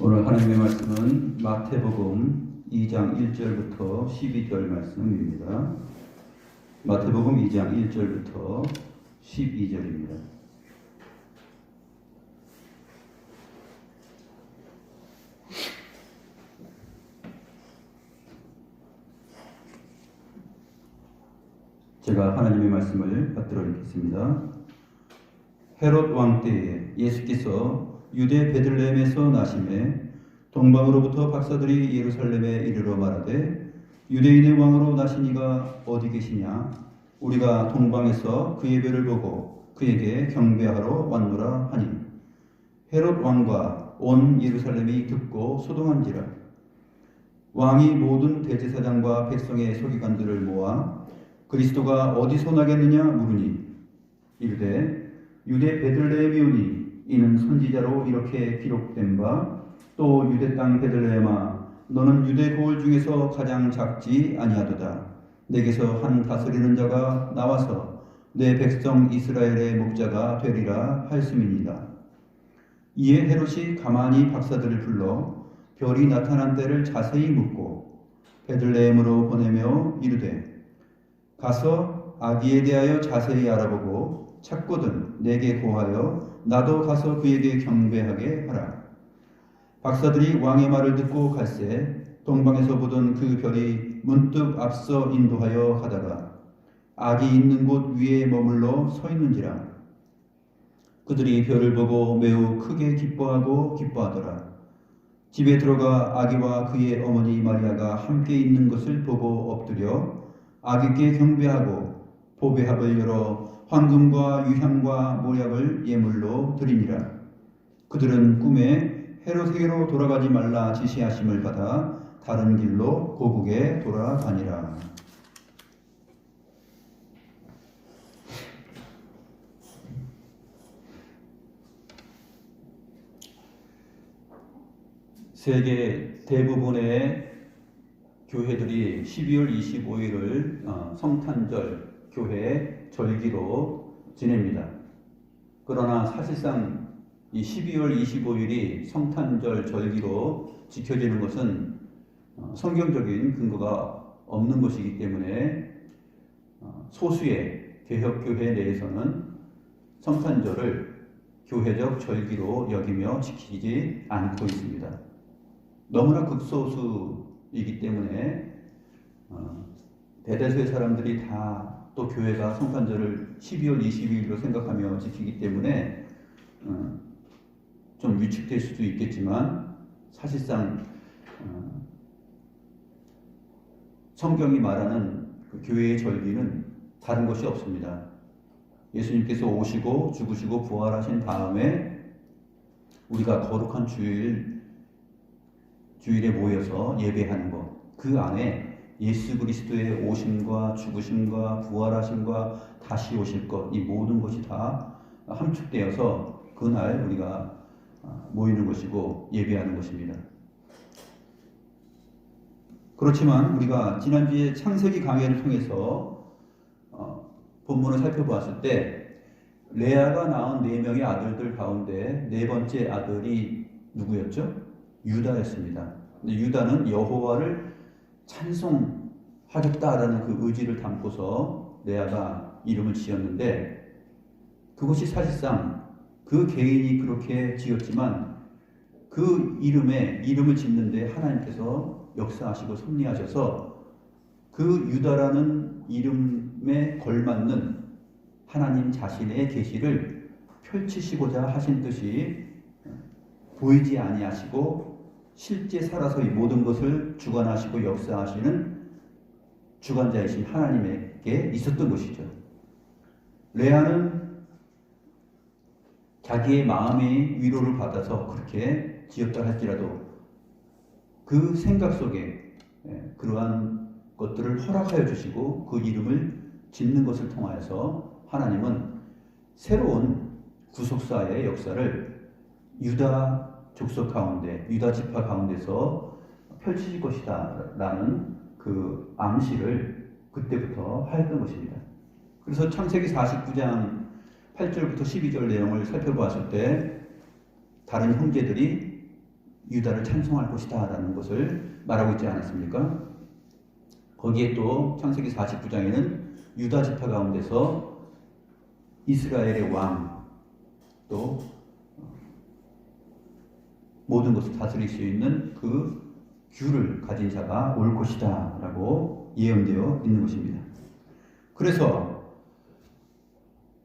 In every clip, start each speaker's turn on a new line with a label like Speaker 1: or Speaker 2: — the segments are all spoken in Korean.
Speaker 1: 오늘 하나님의 말씀은 마태복음 2장 1절부터 12절 말씀입니다. 마태복음 2장 1절부터 12절입니다. 제가 하나님의 말씀을 받들어 읽겠습니다. 헤롯 왕 때에 예수께서 유대 베들레헴에서 나심에 동방으로부터 박사들이 예루살렘에 이르러 말하되 유대인의 왕으로 나신 이가 어디 계시냐? 우리가 동방에서 그의 별을 보고 그에게 경배하러 왔노라 하니 헤롯 왕과 온 예루살렘이 듣고 소동한지라. 왕이 모든 대제사장과 백성의 서기관들을 모아 그리스도가 어디서 나겠느냐 물으니 이르되 유대 베들레헴이오니 이는 선지자로 이렇게 기록된 바 또 유대 땅 베들레헴아 너는 유대 고을 중에서 가장 작지 아니하도다. 내게서 한 다스리는 자가 나와서 내 백성 이스라엘의 목자가 되리라 할씀이니이다. 이에 헤롯이 가만히 박사들을 불러 별이 나타난 때를 자세히 묻고 베들레헴으로 보내며 이르되 가서 아기에 대하여 자세히 알아보고 찾거든 내게 고하여 나도 가서 그에게 경배하게 하라. 박사들이 왕의 말을 듣고 갈새 동방에서 보던 그 별이 문득 앞서 인도하여 가다가 아기 있는 곳 위에 머물러 서 있는지라. 그들이 별을 보고 매우 크게 기뻐하더라. 집에 들어가 아기와 그의 어머니 마리아가 함께 있는 것을 보고 엎드려 아기께 경배하고 보배합을 열어 황금과 유향과 모략을 예물로 드리니라. 그들은 꿈에 헤롯에게로 돌아가지 말라 지시하심을 받아 다른 길로 고국에 돌아가니라. 세계 대부분의 교회들이 12월 25일을 성탄절 교회 절기로 지냅니다. 그러나 사실상 이 12월 25일이 성탄절 절기로 지켜지는 것은 성경적인 근거가 없는 것이기 때문에 소수의 개혁교회 내에서는 성탄절을 교회적 절기로 여기며 지키지 않고 있습니다. 너무나 극소수이기 때문에 대다수의 사람들이 다 또 교회가 성탄절을 12월 22일로 생각하며 지키기 때문에 좀 위축될 수도 있겠지만 사실상 성경이 말하는 그 교회의 절기는 다른 것이 없습니다. 예수님께서 오시고 죽으시고 부활하신 다음에 우리가 거룩한 주일에 모여서 예배하는 것, 그 안에 예수 그리스도의 오심과 죽으심과 부활하심과 다시 오실 것, 이 모든 것이 다 함축되어서 그날 우리가 모이는 것이고 예배하는 것입니다. 그렇지만 우리가 지난주에 창세기 강해를 통해서 본문을 살펴보았을 때 레아가 낳은 4명의 아들들 가운데 4번째 아들이 누구였죠? 유다였습니다. 근데 유다는 여호와를 찬송하겠다라는 그 의지를 담고서 레아가 이름을 지었는데 그것이 사실상 그 개인이 그렇게 지었지만 그 이름을 짓는데 하나님께서 역사하시고 섭리하셔서 그 유다라는 이름에 걸맞는 하나님 자신의 계시를 펼치시고자 하신 뜻이 보이지 아니하시고 실제 살아서 이 모든 것을 주관하시고 역사하시는 주관자이신 하나님에게 있었던 것이죠. 레아는 자기의 마음의 위로를 받아서 그렇게 지었다 할지라도 그 생각 속에 그러한 것들을 허락하여 주시고 그 이름을 짓는 것을 통하여서 하나님은 새로운 구속사의 역사를 유다 족속 가운데, 유다 지파 가운데서 펼치실 것이다 라는 그 암시를 그때부터 하였던 것입니다. 그래서 창세기 49장 8절부터 12절 내용을 살펴보았을 때 다른 형제들이 유다를 찬송할 것이다 라는 것을 말하고 있지 않았습니까? 거기에 또 창세기 49장에는 유다 지파 가운데서 이스라엘의 왕, 또 모든 것을 다스릴 수 있는 그 규를 가진 자가 올 것이다 라고 예언되어 있는 것입니다. 그래서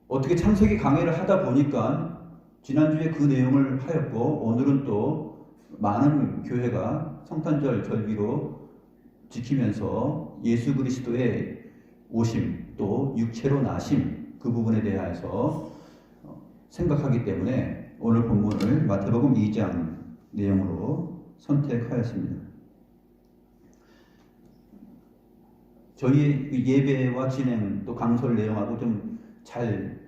Speaker 1: 어떻게 창세기 강의를 하다 보니까 지난주에 그 내용을 하였고, 오늘은 또 많은 교회가 성탄절 절기로 지키면서 예수 그리스도의 오심, 또 육체로 나심, 그 부분에 대해서 생각하기 때문에 오늘 본문을 마태복음 2장 내용으로 선택하였습니다. 저희 예배와 진행 또 강설 내용하고 좀 잘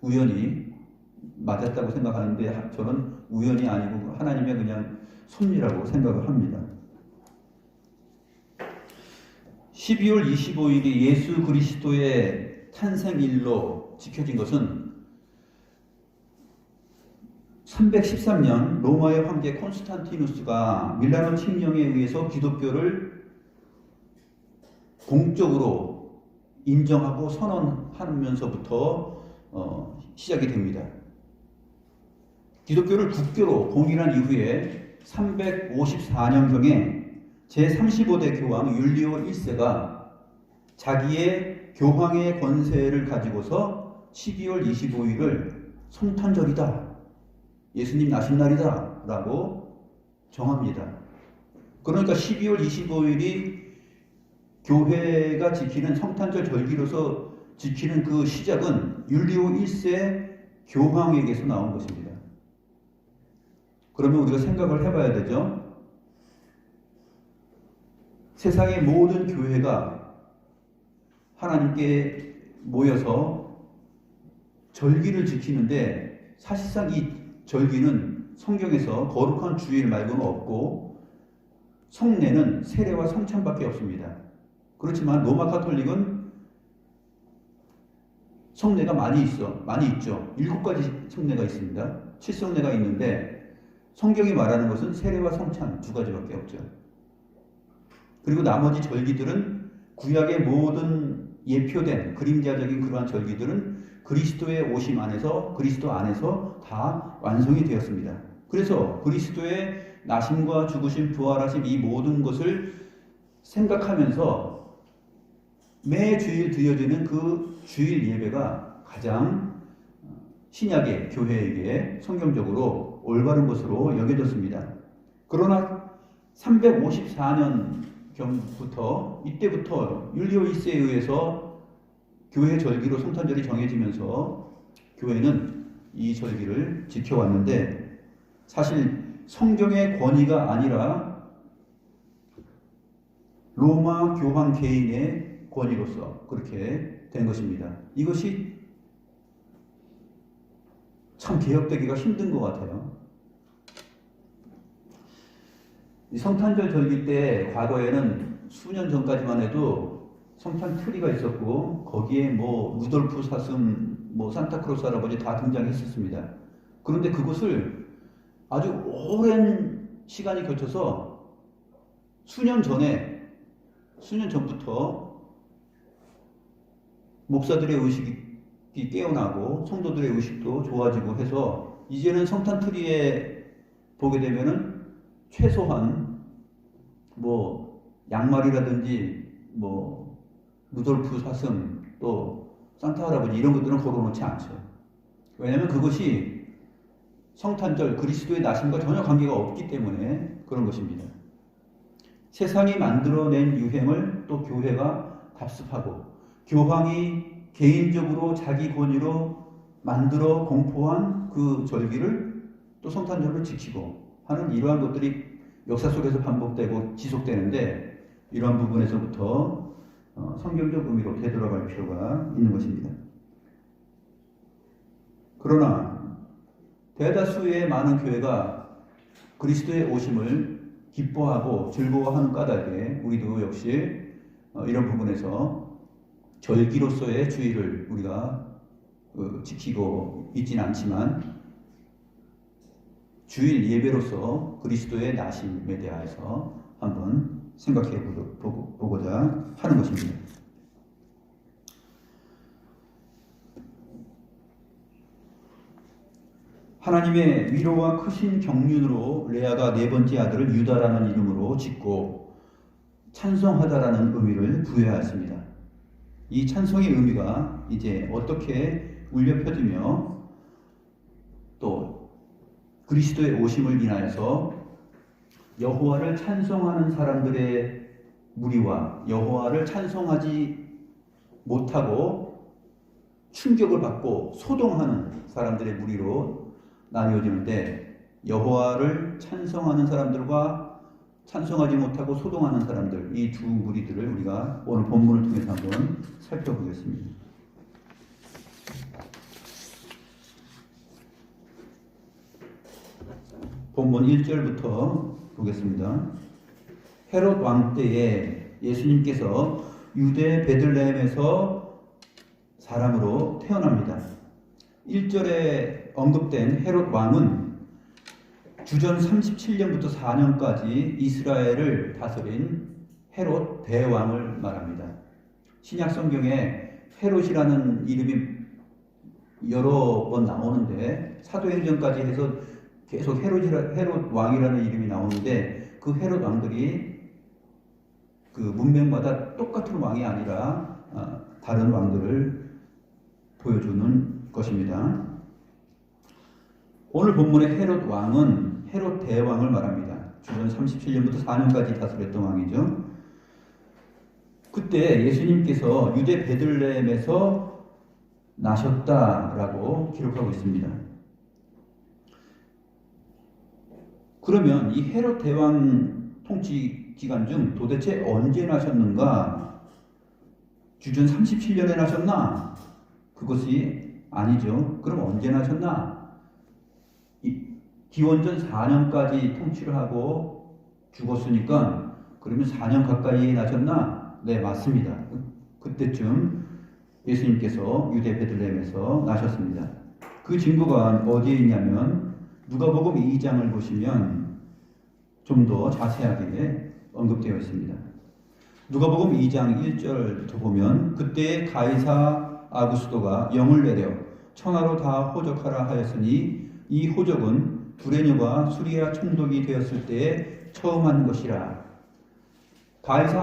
Speaker 1: 우연히 맞았다고 생각하는데, 저는 우연이 아니고 하나님의 그냥 섭리라고 생각을 합니다. 12월 25일이 예수 그리스도의 탄생일로 지켜진 것은 313년 로마의 황제 콘스탄티누스가 밀라노 칙령에 의해서 기독교를 공적으로 인정하고 선언하면서부터 시작이 됩니다. 기독교를 국교로 공인한 이후에 354년경에 제35대 교황 율리오 1세가 자기의 교황의 권세를 가지고서 12월 25일을 성탄절이다, 예수님 나신 날이다 라고 정합니다. 그러니까 12월 25일이 교회가 지키는 성탄절 절기로서 지키는 그 시작은 율리오 1세 교황에게서 나온 것입니다. 그러면 우리가 생각을 해봐야 되죠. 세상의 모든 교회가 하나님께 모여서 절기를 지키는데, 사실상 이 절기는 성경에서 거룩한 주일 말고는 없고 성례는 세례와 성찬밖에 없습니다. 그렇지만 로마 가톨릭은 성례가 많이 있죠. 7가지 성례가 있습니다. 7성례가 있는데 성경이 말하는 것은 세례와 성찬 2가지밖에 없죠. 그리고 나머지 절기들은 구약의 모든 예표된 그림자적인 그러한 절기들은 그리스도의 오심 안에서, 그리스도 안에서 다 완성이 되었습니다. 그래서 그리스도의 나심과 죽으심, 부활하심, 이 모든 것을 생각하면서 매 주일 드려지는 그 주일 예배가 가장 신약의 교회에게 성경적으로 올바른 것으로 여겨졌습니다. 그러나 354년경부터, 이때부터 율리오 1세에 의해서 교회 절기로 성탄절이 정해지면서 교회는 이 절기를 지켜왔는데, 사실 성경의 권위가 아니라 로마 교황 개인의 권위로서 그렇게 된 것입니다. 이것이 참 개혁되기가 힘든 것 같아요. 이 성탄절 절기 때 과거에는 수년 전까지만 해도 성탄 트리가 있었고, 거기에 뭐 루돌프 사슴, 뭐 산타크로스 할아버지 다 등장했었습니다. 그런데 그것을 아주 오랜 시간이 거쳐서 수년 전부터 목사들의 의식이 깨어나고 성도들의 의식도 좋아지고 해서 이제는 성탄 트리에 보게 되면은 최소한 뭐 양말이라든지 뭐 루돌프 사슴, 또 산타 할아버지 이런 것들은 걸어놓지 않죠. 왜냐하면 그것이 성탄절 그리스도의 나심과 전혀 관계가 없기 때문에 그런 것입니다. 세상이 만들어낸 유행을 또 교회가 답습하고, 교황이 개인적으로 자기 권위로 만들어 공포한 그 절기를 또 성탄절로 지키고 하는 이러한 것들이 역사 속에서 반복되고 지속되는데, 이러한 부분에서부터 성경적 의미로 되돌아갈 필요가 있는 것입니다. 그러나 대다수의 많은 교회가 그리스도의 오심을 기뻐하고 즐거워하는 까닭에 우리도 역시 이런 부분에서 절기로서의 주의를 우리가 지키고 있지는 않지만, 주일 예배로서 그리스도의 나심에 대하여서 한번 생각해 보고자 하는 것입니다. 하나님의 위로와 크신 경륜으로 레아가 네 번째 아들을 유다라는 이름으로 짓고 찬송하다라는 의미를 부여하였습니다. 이 찬송의 의미가 이제 어떻게 울려 퍼지며 또 그리스도의 오심을 인하여서 여호와를 찬송하는 사람들의 무리와 여호와를 찬송하지 못하고 충격을 받고 소동하는 사람들의 무리로 나뉘어지는데, 여호와를 찬송하는 사람들과 찬송하지 못하고 소동하는 사람들, 이 두 무리들을 우리가 오늘 본문을 통해서 한번 살펴보겠습니다. 본문 1절부터 보겠습니다. 헤롯 왕 때에 예수님께서 유대 베들레헴에서 사람으로 태어납니다. 1절에 언급된 헤롯 왕은 주전 37년부터 4년까지 이스라엘을 다스린 헤롯 대왕을 말합니다. 신약 성경에 헤롯이라는 이름이 여러 번 나오는데 사도행전까지 해서 계속 헤롯 왕이라는 이름이 나오는데, 그 헤롯 왕들이 그 문명마다 똑같은 왕이 아니라 다른 왕들을 보여주는 것입니다. 오늘 본문의 헤롯 왕은 헤롯 대왕을 말합니다. 주전 37년부터 4년까지 다스렸던 왕이죠. 그때 예수님께서 유대 베들레헴에서 나셨다라고 기록하고 있습니다. 그러면 이 헤롯 대왕 통치 기간 중 도대체 언제 나셨는가? 주전 37년에 나셨나? 그것이 아니죠. 그럼 언제 나셨나? 기원전 4년까지 통치를 하고 죽었으니까 그러면 4년 가까이에 나셨나? 네, 맞습니다. 그때쯤 예수님께서 유대 베들레헴에서 나셨습니다. 그 증거가 어디에 있냐면 누가복음 2장을 보시면 좀 더 자세하게 언급되어 있습니다. 누가복음 2장 1절부터 보면, 그때 가이사 아구스도가 영을 내려 천하로 다 호적하라 하였으니 이 호적은 두레뇨가 수리아 총독이 되었을 때에 처음 한 것이라. 가이사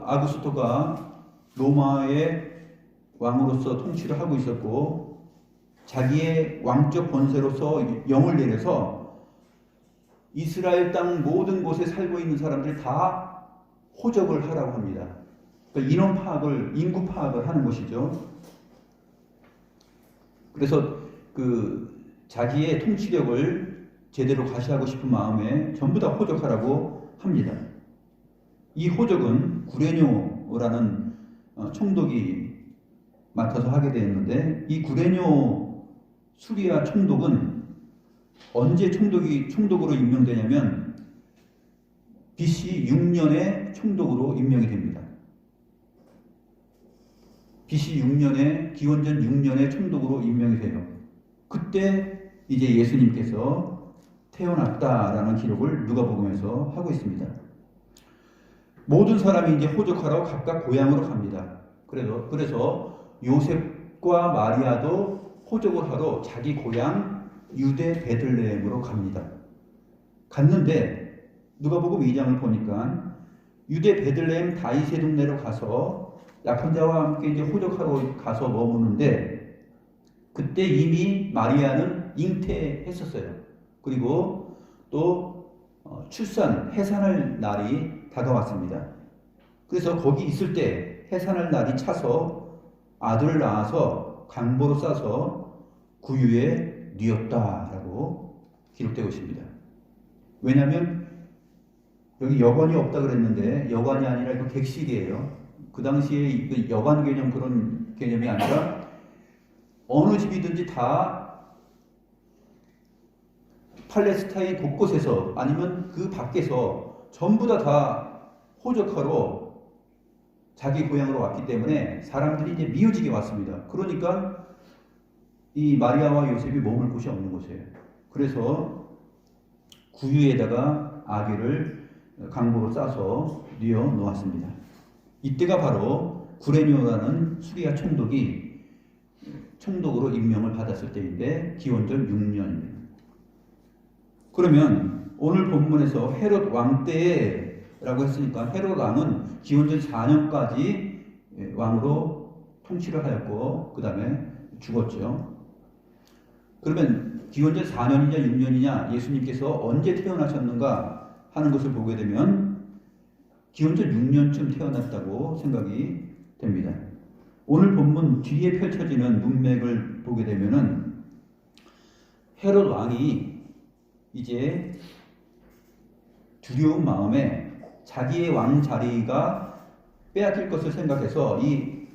Speaker 1: 아구스토가 로마의 왕으로서 통치를 하고 있었고, 자기의 왕적 권세로서 영을 내려서 이스라엘 땅 모든 곳에 살고 있는 사람들이 다 호적을 하라고 합니다. 그러니까 인원 파악을, 인구 파악을 하는 것이죠. 그래서 자기의 통치력을 제대로 과시하고 싶은 마음에 전부 다 호적하라고 합니다. 이 호적은 구레뇨라는 총독이 맡아서 하게 되었는데, 이 구레뇨 수리아 총독은 언제 총독으로 임명되냐면 BC 6년에 총독으로 임명이 됩니다. BC 6년에, 기원전 6년에 총독으로 임명이 돼요. 그때 이제 예수님께서 태어났다라는 기록을 누가복음에서 하고 있습니다. 모든 사람이 이제 호적하러 각각 고향으로 갑니다. 그래서 요셉과 마리아도 호적을 하러 자기 고향 유대 베들레헴으로 갑니다. 갔는데 누가복음 2장을 보니까 유대 베들레헴 다윗의 동네로 가서 약혼 자와 함께 이제 호적하러 가서 머무는데, 그때 이미 마리아는 잉태했었어요. 그리고 또 해산할 날이 다가왔습니다. 그래서 거기 있을 때 해산할 날이 차서 아들을 낳아서 강보로 싸서 구유에 뉘었다라고 기록되고 있습니다. 왜냐하면 여기 여관이 없다 그랬는데 여관이 아니라 이거 객실이에요. 그 당시에 여관 개념, 그런 개념이 아니라 어느 집이든지 다 팔레스타인 곳곳에서 아니면 그 밖에서 전부 다 호적하러 자기 고향으로 왔기 때문에 사람들이 이제 미어지게 왔습니다. 그러니까 이 마리아와 요셉이 머물 곳이 없는 곳이에요. 그래서 구유에다가 아기를 강보로 싸서 뉘어 놓았습니다. 이때가 바로 구레뇨라는 수리아 총독으로 임명을 받았을 때인데 기원전 6년입니다. 그러면 오늘 본문에서 헤롯 왕 때라고 했으니까 헤롯 왕은 기원전 4년까지 왕으로 통치를 하였고 그 다음에 죽었죠. 그러면 기원전 4년이냐 6년이냐 예수님께서 언제 태어나셨는가 하는 것을 보게 되면 기원전 6년쯤 태어났다고 생각이 됩니다. 오늘 본문 뒤에 펼쳐지는 문맥을 보게 되면은 헤롯 왕이 이제 두려운 마음에 자기의 왕 자리가 빼앗길 것을 생각해서 이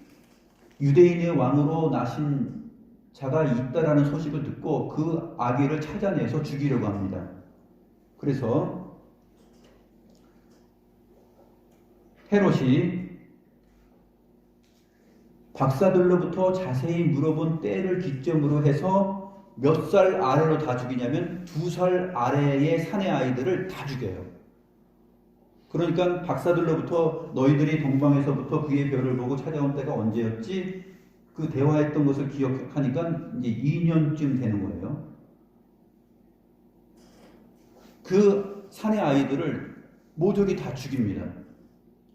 Speaker 1: 유대인의 왕으로 나신 자가 있다라는 소식을 듣고 그 아기를 찾아내서 죽이려고 합니다. 그래서 헤롯이 박사들로부터 자세히 물어본 때를 기점으로 해서 몇 살 아래로 다 죽이냐면 2살 아래의 사내 아이들을 다 죽여요. 그러니까 박사들로부터 너희들이 동방에서부터 그의 별을 보고 찾아온 때가 언제였지? 그 대화했던 것을 기억하니까 이제 2년쯤 되는 거예요. 그 사내 아이들을 모조리 다 죽입니다.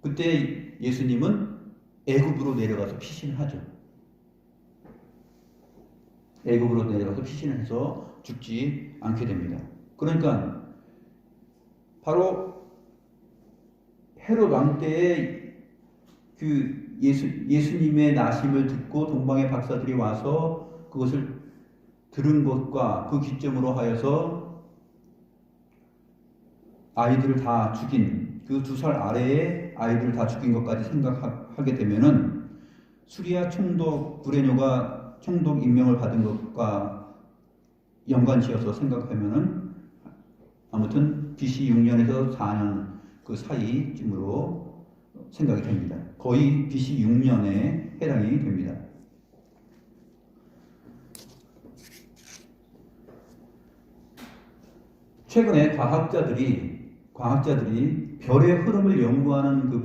Speaker 1: 그때 예수님은 애굽으로 내려가서 피신을 하죠. 애굽으로 내려가서 피신을 해서 죽지 않게 됩니다. 그러니까 바로 헤롯 왕 때의 그 예수님의 나심을 듣고 동방의 박사들이 와서 그것을 들은 것과 그 기점으로 하여서 아이들을 다 죽인 그 2살 아래의 아이들을 다 죽인 것까지 생각하게 되면은 수리아 총독 구레뇨가 총독 임명을 받은 것과 연관지어서 생각하면은 아무튼 BC 6년에서 4년 그 사이쯤으로 생각이 됩니다. 거의 BC 6년에 해당이 됩니다. 최근에 과학자들이 별의 흐름을 연구하는 그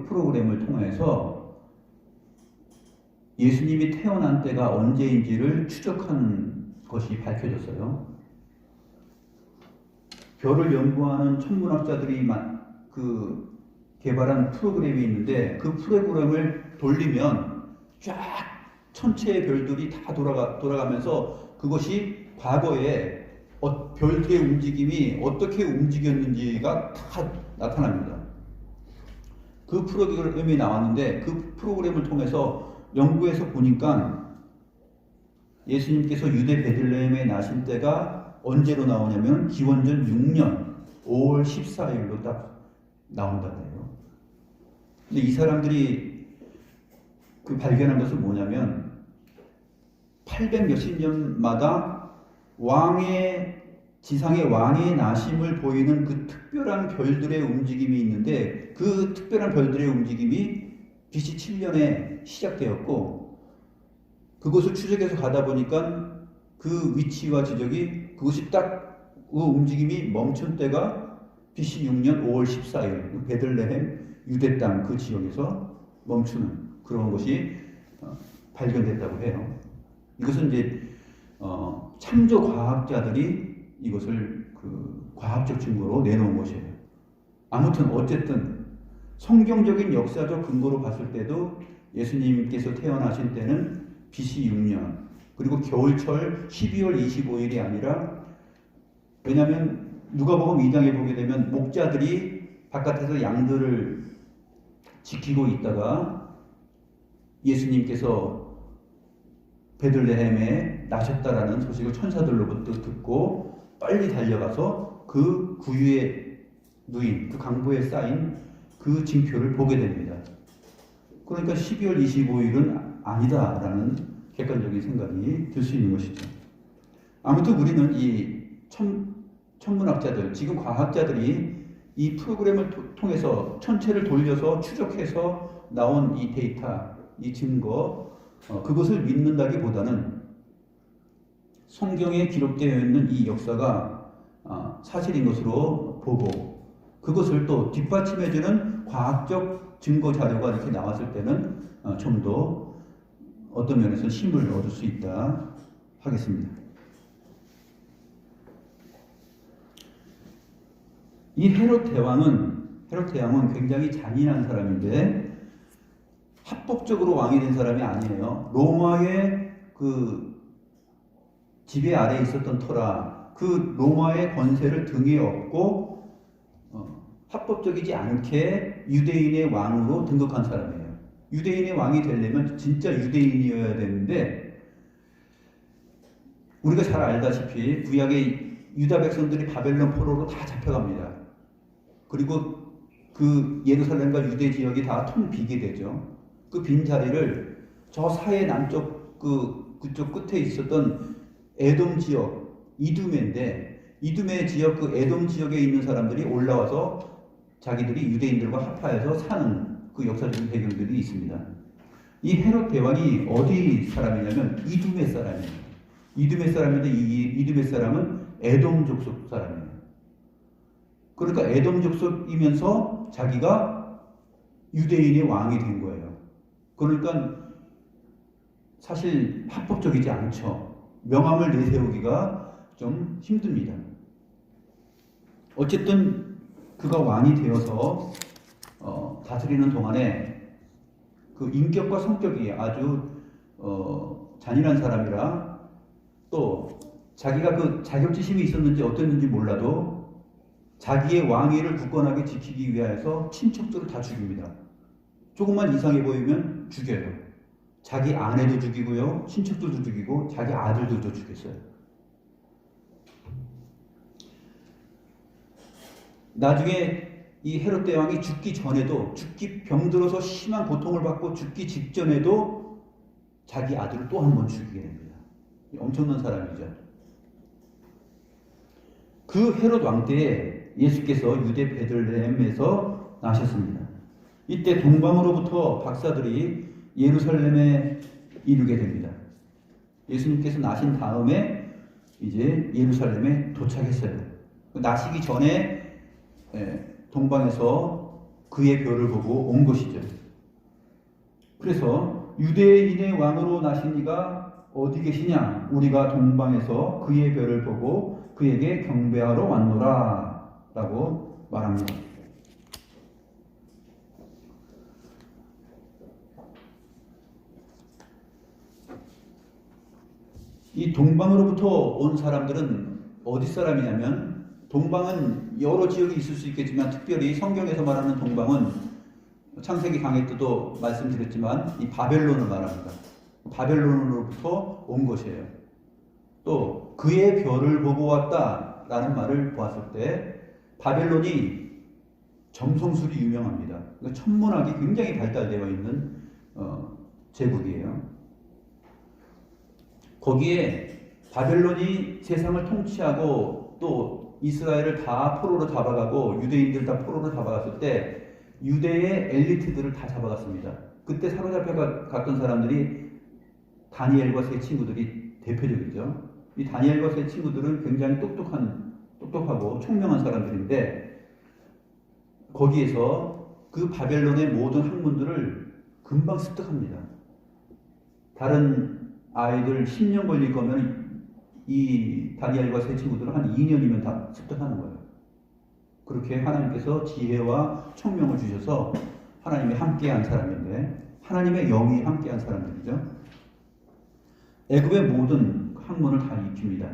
Speaker 1: 프로그램을 통해서 예수님이 태어난 때가 언제인지를 추적한 것이 밝혀졌어요. 별을 연구하는 천문학자들이 개발한 프로그램이 있는데 그 프로그램을 돌리면 쫙 천체의 별들이 다 돌아가면서 그것이 과거에 별들의 움직임이 어떻게 움직였는지가 다 나타납니다. 그 프로그램이 나왔는데 그 프로그램을 통해서 연구해서 보니까 예수님께서 유대 베들레헴에 나신 때가 언제로 나오냐면 기원전 6년 5월 14일로 딱 나온다고요. 근데 이 사람들이 그 발견한 것은 뭐냐면 800 몇십 년마다 지상의 왕의 나심을 보이는 그 특별한 별들의 움직임이 있는데 그 특별한 별들의 움직임이 BC 7년에 시작되었고 그것을 추적해서 가다 보니까 그 위치와 지적이 그것이 딱 그 움직임이 멈춘 때가 BC 6년 5월 14일 베들레헴 유대 땅 그 지역에서 멈추는 그런 것이 발견됐다고 해요. 이것은 이제 참조 과학자들이 이것을 그 과학적 증거로 내놓은 것이에요. 아무튼 어쨌든 성경적인 역사적 근거로 봤을 때도 예수님께서 태어나신 때는 BC 6년 그리고 겨울철 12월 25일이 아니라 왜냐하면 누가복음 2장에 보게 되면 목자들이 바깥에서 양들을 지키고 있다가 예수님께서 베들레헴에 나셨다라는 소식을 천사들로부터 듣고 빨리 달려가서 그 구유에 누인 그 강보에 쌓인 그 징표를 보게 됩니다. 그러니까 12월 25일은 아니다라는 객관적인 생각이 들 수 있는 것이죠. 아무튼 우리는 이 천문학자들, 지금 과학자들이 이 프로그램을 통해서 천체를 돌려서 추적해서 나온 이 데이터, 이 증거, 그것을 믿는다기보다는 성경에 기록되어 있는 이 역사가 사실인 것으로 보고 그것을 또 뒷받침해주는 과학적 증거 자료가 이렇게 나왔을 때는 좀 더 어떤 면에서 힘을 얻을 수 있다 하겠습니다. 이 헤롯 대왕은 굉장히 잔인한 사람인데 합법적으로 왕이 된 사람이 아니에요. 로마의 그 지배 아래에 있었던 터라 그 로마의 권세를 등에 업고 합법적이지 않게 유대인의 왕으로 등극한 사람이에요. 유대인의 왕이 되려면 진짜 유대인이어야 되는데 우리가 잘 알다시피 구약의 유다 백성들이 바벨론 포로로 다 잡혀갑니다. 그리고 그 예루살렘과 유대 지역이 다 텅 비게 되죠. 그 빈 자리를 저 사해 남쪽 그쪽 끝에 있었던 에돔 지역 이두메인데 이두메 지역 그 에돔 지역에 있는 사람들이 올라와서 자기들이 유대인들과 합하여서 사는 그 역사적인 배경들이 있습니다. 이 헤롯 대왕이 어디 사람이냐면 이두메 사람이에요. 이두메 사람인데 이 이두메 사람은 에돔 족속 사람이에요. 그러니까 에돔 족속이면서 자기가 유대인의 왕이 된 거예요. 그러니까 사실 합법적이지 않죠. 명함을 내세우기가 좀 힘듭니다. 어쨌든 그가 왕이 되어서 다스리는 동안에 그 인격과 성격이 아주 잔인한 사람이라 또 자기가 그 자격지심이 있었는지 어땠는지 몰라도 자기의 왕위를 굳건하게 지키기 위해서 친척들을 다 죽입니다. 조금만 이상해 보이면 죽여요. 자기 아내도 죽이고요. 친척들도 죽이고 자기 아들들도 죽였어요. 나중에 이 헤롯 대왕이 죽기 전에도 병들어서 심한 고통을 받고 죽기 직전에도 자기 아들을 또 한 번 죽이게 됩니다. 엄청난 사람이죠. 그 헤롯 왕 때에 예수께서 유대 베들레헴에서 나셨습니다. 이때 동방으로부터 박사들이 예루살렘에 이르게 됩니다. 예수님께서 나신 다음에 이제 예루살렘에 도착했어요. 나시기 전에 동방에서 그의 별을 보고 온 것이죠. 그래서 유대인의 왕으로 나신 이가 어디 계시냐? 우리가 동방에서 그의 별을 보고 그에게 경배하러 왔노라 라고 말합니다. 이 동방으로부터 온 사람들은 어디 사람이냐면 동방은 여러 지역이 있을 수 있겠지만 특별히 성경에서 말하는 동방은 창세기 강의 때도 말씀드렸지만 이 바벨론을 말합니다. 바벨론으로부터 온 것이에요. 또 그의 별을 보고 왔다라는 말을 보았을 때 바벨론이 점성술이 유명합니다. 그러니까 천문학이 굉장히 발달되어 있는 제국이에요. 거기에 바벨론이 세상을 통치하고 또 이스라엘을 다 포로로 잡아가고 유대인들 다 포로로 잡아갔을 때 유대의 엘리트들을 다 잡아갔습니다. 그때 사로잡혀 갔던 사람들이 다니엘과 세 친구들이 대표적이죠. 이 다니엘과 세 친구들은 굉장히 똑똑하고 총명한 사람들인데 거기에서 그 바벨론의 모든 학문들을 금방 습득합니다. 다른 아이들 10년 걸릴 거면 이 다니엘과 세 친구들은 한 2년이면 다 습득하는 거예요. 그렇게 하나님께서 지혜와 총명을 주셔서 하나님이 함께한 사람인데 하나님의 영이 함께한 사람들이죠. 애굽의 모든 학문을 다 익힙니다.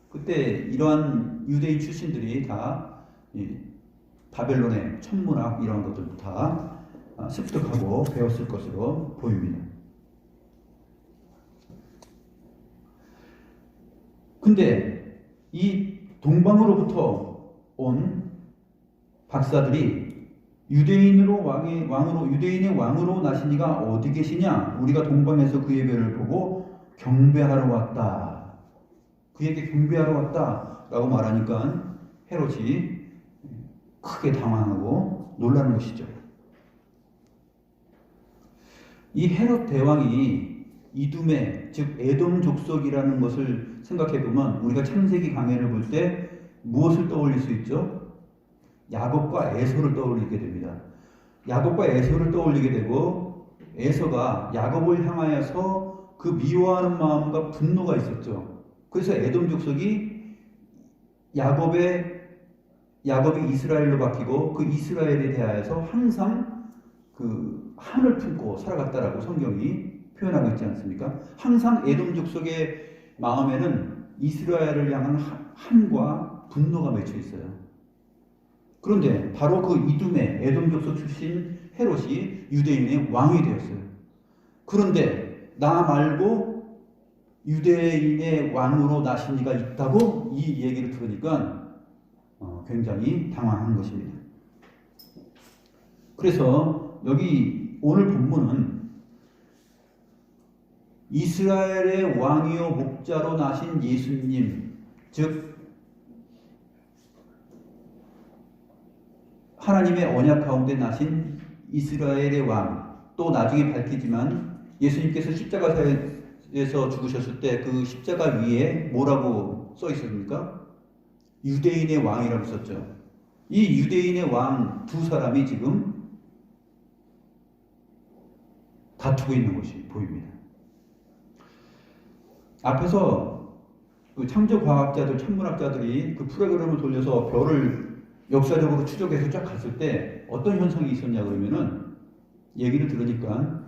Speaker 1: 그때 이러한 유대인 출신들이 다 바벨론의 천문학 이런 것들도 다 습득하고 배웠을 것으로 보입니다. 근데 이 동방으로부터 온 박사들이 유대인의 왕으로 나신 이가 어디 계시냐? 우리가 동방에서 그의 별을 보고 경배하러 왔다. 그에게 경배하러 왔다. 라고 말하니까 헤롯이 크게 당황하고 놀라는 것이죠. 이 헤롯 대왕이 이두메, 즉 에돔 족속이라는 것을 생각해 보면 우리가 창세기 강해를 볼 때 무엇을 떠올릴 수 있죠? 야곱과 에서를 떠올리게 됩니다. 야곱과 에서를 떠올리게 되고 에서가 야곱을 향하여서 그 미워하는 마음과 분노가 있었죠. 그래서 에돔 족속이 야곱이 이스라엘로 바뀌고 그 이스라엘에 대하여서 항상 그 한을 품고 살아갔다라고 성경이 표현하고 있지 않습니까? 항상 에돔 족속의 마음에는 이스라엘을 향한 한과 분노가 맺혀 있어요. 그런데 바로 그 이둠의 에돔 족속 출신 헤롯이 유대인의 왕이 되었어요. 그런데 나 말고 유대인의 왕으로 나신 이가 있다고 이 얘기를 들으니까 굉장히 당황한 것입니다. 그래서 여기 오늘 본문은 이스라엘의 왕이요 목자로 나신 예수님, 즉 하나님의 언약 가운데 나신 이스라엘의 왕, 또 나중에 밝히지만 예수님께서 십자가에서 죽으셨을 때 그 십자가 위에 뭐라고 써 있습니까? 유대인의 왕이라고 썼죠. 이 유대인의 왕 두 사람이 지금 다투고 있는 것이 보입니다. 앞에서 그 창조과학자들, 천문학자들이 그 프로그램을 돌려서 별을 역사적으로 추적해서 쫙 갔을 때 어떤 현상이 있었냐 그러면은 얘기를 들으니까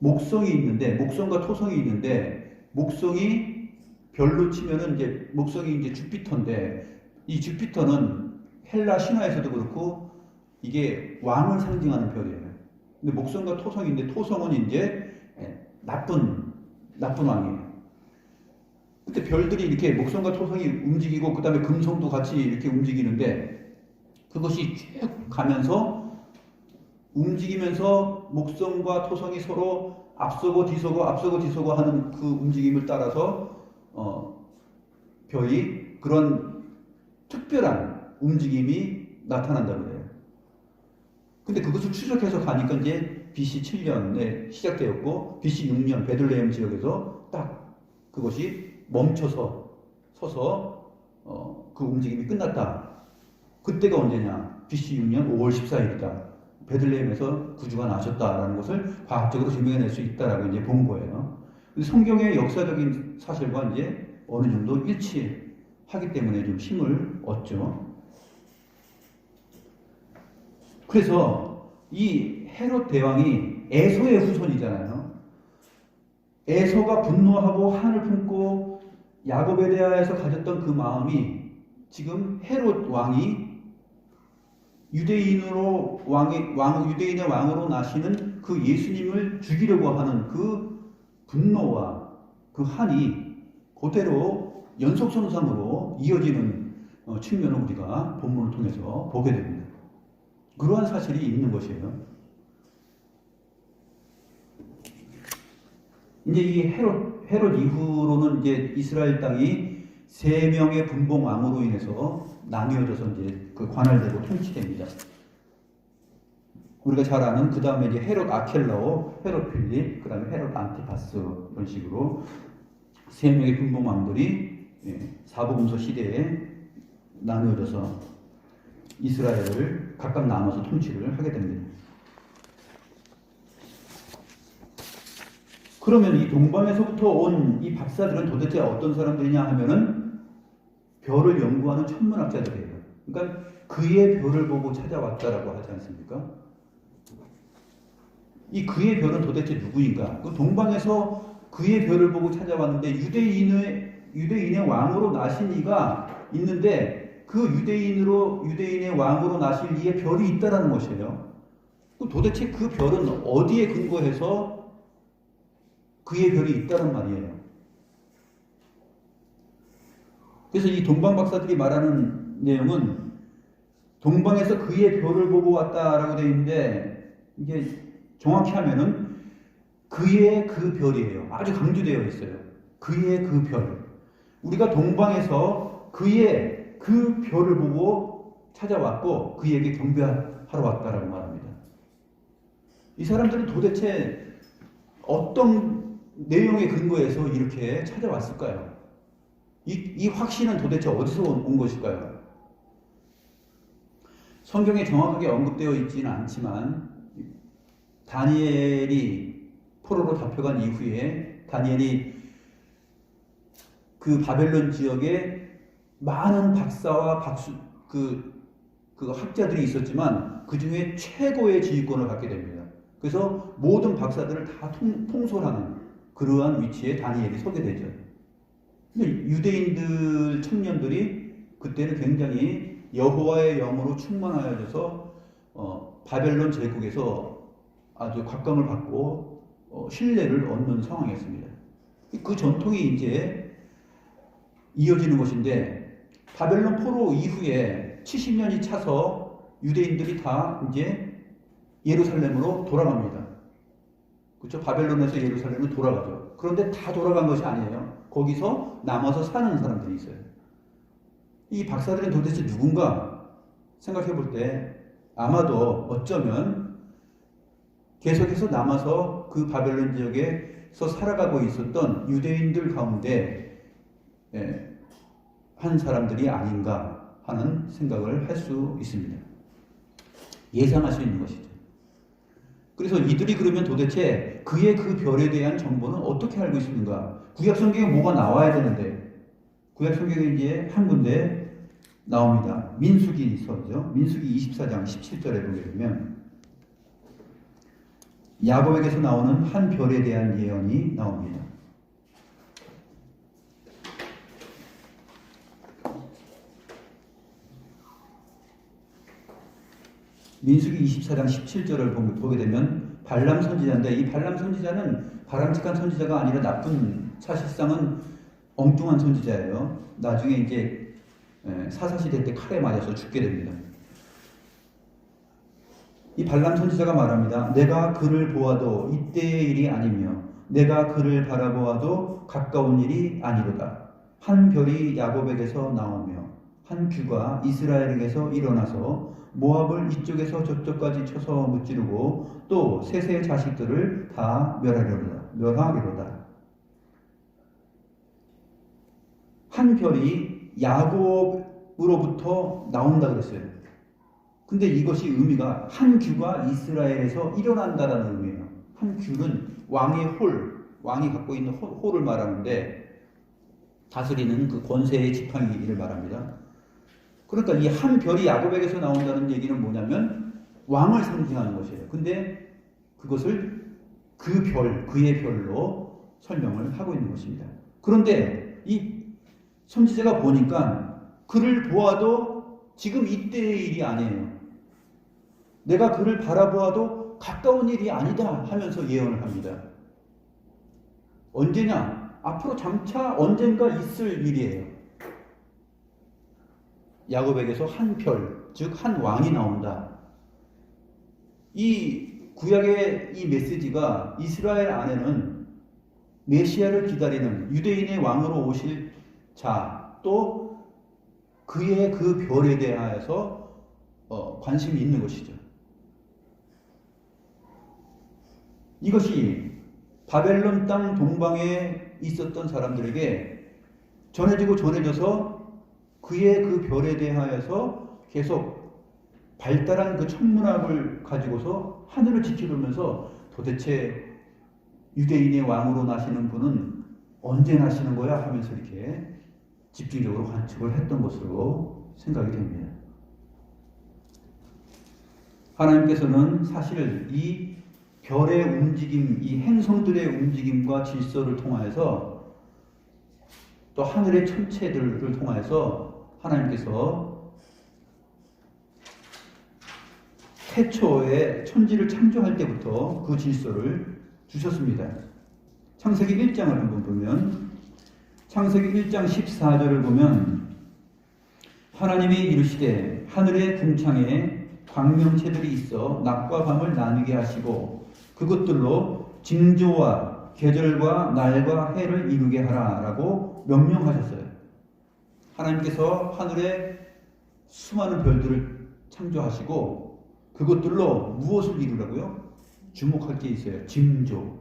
Speaker 1: 목성이 있는데, 목성과 토성이 있는데, 목성이 별로 치면은 이제 목성이 이제 주피터인데, 이 주피터는 헬라 신화에서도 그렇고 이게 왕을 상징하는 별이에요. 근데 목성과 토성인데 토성은 이제 나쁜 왕이에요. 그때 별들이 이렇게 목성과 토성이 움직이고 그 다음에 금성도 같이 이렇게 움직이는데 그것이 쭉 가면서 움직이면서 목성과 토성이 서로 앞서고 뒤서고 하는 그 움직임을 따라서 별이 그런 특별한 움직임이 나타난다고 해요. 근데 그것을 추적해서 가니까 이제 BC 7년에 시작되었고 BC 6년 베들레헴 지역에서 딱 그것이 서서 그 움직임이 끝났다. 그때가 언제냐? BC 6년 5월 14일이다. 베들레헴에서 구주가 나셨다라는 것을 과학적으로 증명해낼 수 있다라고 이제 본 거예요. 근데 성경의 역사적인 사실과 이제 어느 정도 일치하기 때문에 좀 힘을 얻죠. 그래서 이 헤롯 대왕이 에서의 후손이잖아요. 에서가 분노하고 한을 품고 야곱에 대하여서 가졌던 그 마음이 지금 헤롯 왕이 유대인의 왕으로 나시는 그 예수님을 죽이려고 하는 그 분노와 그 한이 그대로 연속선상으로 이어지는 측면을 우리가 본문을 통해서 보게 됩니다. 그러한 사실이 있는 것이에요. 이제 이 헤롯 이후로는 이제 이스라엘 땅이 3명의 분봉 왕으로 인해서 나뉘어져서 이제 그 관할되고 통치됩니다. 우리가 잘 아는 그 다음에 이제 헤롯 아켈라오, 헤롯 필립, 그 다음에 헤롯 안티파스 이런 식으로 3명의 분봉 왕들이 사복음서 시대에 나누어져서 이스라엘을 각각 나눠서 통치를 하게 됩니다. 그러면 이 동방에서부터 온 이 박사들은 도대체 어떤 사람들이냐 하면은 별을 연구하는 천문학자들이에요. 그러니까 그의 별을 보고 찾아왔다라고 하지 않습니까? 이 그의 별은 도대체 누구인가? 그 동방에서 그의 별을 보고 찾아왔는데 유대인의 왕으로 나신 이가 있는데 그 유대인의 왕으로 나실 이의 별이 있다라는 것이에요. 도대체 그 별은 어디에 근거해서 그의 별이 있다는 말이에요. 그래서 이 동방 박사들이 말하는 내용은 동방에서 그의 별을 보고 왔다라고 되어 있는데 이게 정확히 하면은 그의 그 별이에요. 아주 강조되어 있어요. 그의 그 별. 우리가 동방에서 그의 그 별을 보고 찾아왔고 그에게 경배하러 왔다라고 말합니다. 이 사람들은 도대체 어떤 내용에 근거해서 이렇게 찾아왔을까요? 이 확신은 도대체 어디서 온 것일까요? 성경에 정확하게 언급되어 있지는 않지만 다니엘이 포로로 잡혀간 이후에 다니엘이 그 바벨론 지역에 많은 박사와 그 학자들이 있었지만 그 중에 최고의 지휘권을 갖게 됩니다. 그래서 모든 박사들을 다 통솔하는 그러한 위치에 다니엘이 서게 되죠. 근데 유대인들 청년들이 그때는 굉장히 여호와의 영으로 충만하여져서 바벨론 제국에서 아주 각광을 받고 신뢰를 얻는 상황이었습니다. 그 전통이 이제 이어지는 것인데 바벨론 포로 이후에 70년이 차서 유대인들이 다 이제 예루살렘으로 돌아갑니다. 그렇죠? 바벨론에서 예루살렘으로 돌아가죠. 그런데 다 돌아간 것이 아니에요. 거기서 남아서 사는 사람들이 있어요. 이 박사들은 도대체 누군가 생각해 볼 때 아마도 어쩌면 계속해서 남아서 그 바벨론 지역에서 살아가고 있었던 유대인들 가운데 한 사람들이 아닌가 하는 생각을 할 수 있습니다. 예상할 수 있는 것이죠. 그래서 이들이 그러면 도대체 그의 그 별에 대한 정보는 어떻게 알고 있습니까? 구약 성경에 뭐가 나와야 되는데 구약 성경에 이제 한 군데 나옵니다. 민수기서죠. 민수기 24장 17절에 보게 되면 야곱에게서 나오는 한 별에 대한 예언이 나옵니다. 민수기 24장 17절을 보게 되면 발람 선지자인데 이 발람 선지자는 바람직한 선지자가 아니라 나쁜 사실상은 엉뚱한 선지자예요. 나중에 이제 사사시대 때 칼에 맞아서 죽게 됩니다. 이 발람 선지자가 말합니다. 내가 그를 보아도 이때의 일이 아니며 내가 그를 바라보아도 가까운 일이 아니로다. 한 별이 야곱에게서 나오며 한 규가 이스라엘에게서 일어나서 모압을 이쪽에서 저쪽까지 쳐서 무찌르고 또 셋의 자식들을 다 멸하리로다. 한 별이 야곱으로부터 나온다 그랬어요. 근데 이것이 의미가 한 규가 이스라엘에서 일어난다라는 의미예요. 한 규는 왕의 왕이 갖고 있는 홀을 말하는데 다스리는 그 권세의 지팡이를 말합니다. 그러니까 이 한 별이 야곱에게서 나온다는 얘기는 뭐냐면 왕을 상징하는 것이에요. 근데 그것을 그의 별로 설명을 하고 있는 것입니다. 그런데 이 선지자가 보니까 그를 보아도 지금 이때의 일이 아니에요. 내가 그를 바라보아도 가까운 일이 아니다 하면서 예언을 합니다. 언제냐? 앞으로 장차 언젠가 있을 일이에요. 야곱에게서 한 별, 즉 한 왕이 나온다. 이 구약의 이 메시지가 이스라엘 안에는 메시아를 기다리는 유대인의 왕으로 오실 자, 또 그의 그 별에 대하여서 관심이 있는 것이죠. 이것이 바벨론 땅 동방에 있었던 사람들에게 전해져서 그의 그 별에 대하여서 계속 발달한 그 천문학을 가지고서 하늘을 지켜보면서 도대체 유대인의 왕으로 나시는 분은 언제 나시는 거야 하면서 이렇게 집중적으로 관측을 했던 것으로 생각이 됩니다. 하나님께서는 사실 이 별의 움직임, 이 행성들의 움직임과 질서를 통하여서 또 하늘의 천체들을 통하여서 하나님께서 태초에 천지를 창조할 때부터 그 질서를 주셨습니다. 창세기 1장을 한번 보면 창세기 1장 14절을 보면 하나님이 이르시되 하늘의 궁창에 광명체들이 있어 낮과 밤을 나누게 하시고 그것들로 징조와 계절과 날과 해를 이루게 하라라고 명령하셨어요. 하나님께서 하늘에 수많은 별들을 창조하시고 그것들로 무엇을 이루라고요? 주목할 게 있어요. 징조.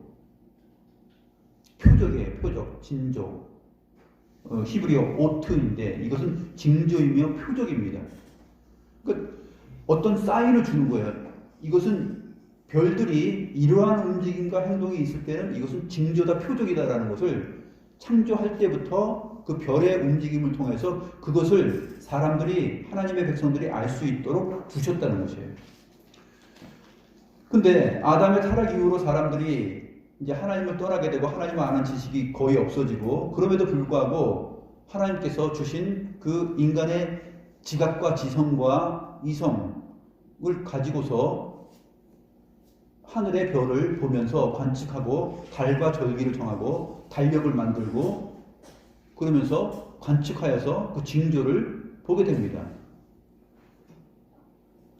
Speaker 1: 표적이에요. 표적. 징조. 히브리어 오트인데 이것은 징조이며 표적입니다. 그러니까 어떤 사인을 주는 거예요. 이것은 별들이 이러한 움직임과 행동이 있을 때는 이것은 징조다, 표적이다라는 것을 창조할 때부터 그 별의 움직임을 통해서 그것을 사람들이, 하나님의 백성들이 알 수 있도록 두셨다는 것이에요. 근데 아담의 타락 이후로 사람들이 이제 하나님을 떠나게 되고 하나님을 아는 지식이 거의 없어지고, 그럼에도 불구하고 하나님께서 주신 그 인간의 지각과 지성과 이성을 가지고서 하늘의 별을 보면서 관측하고 달과 절기를 정하고 달력을 만들고 그러면서 관측하여서 그 징조를 보게 됩니다.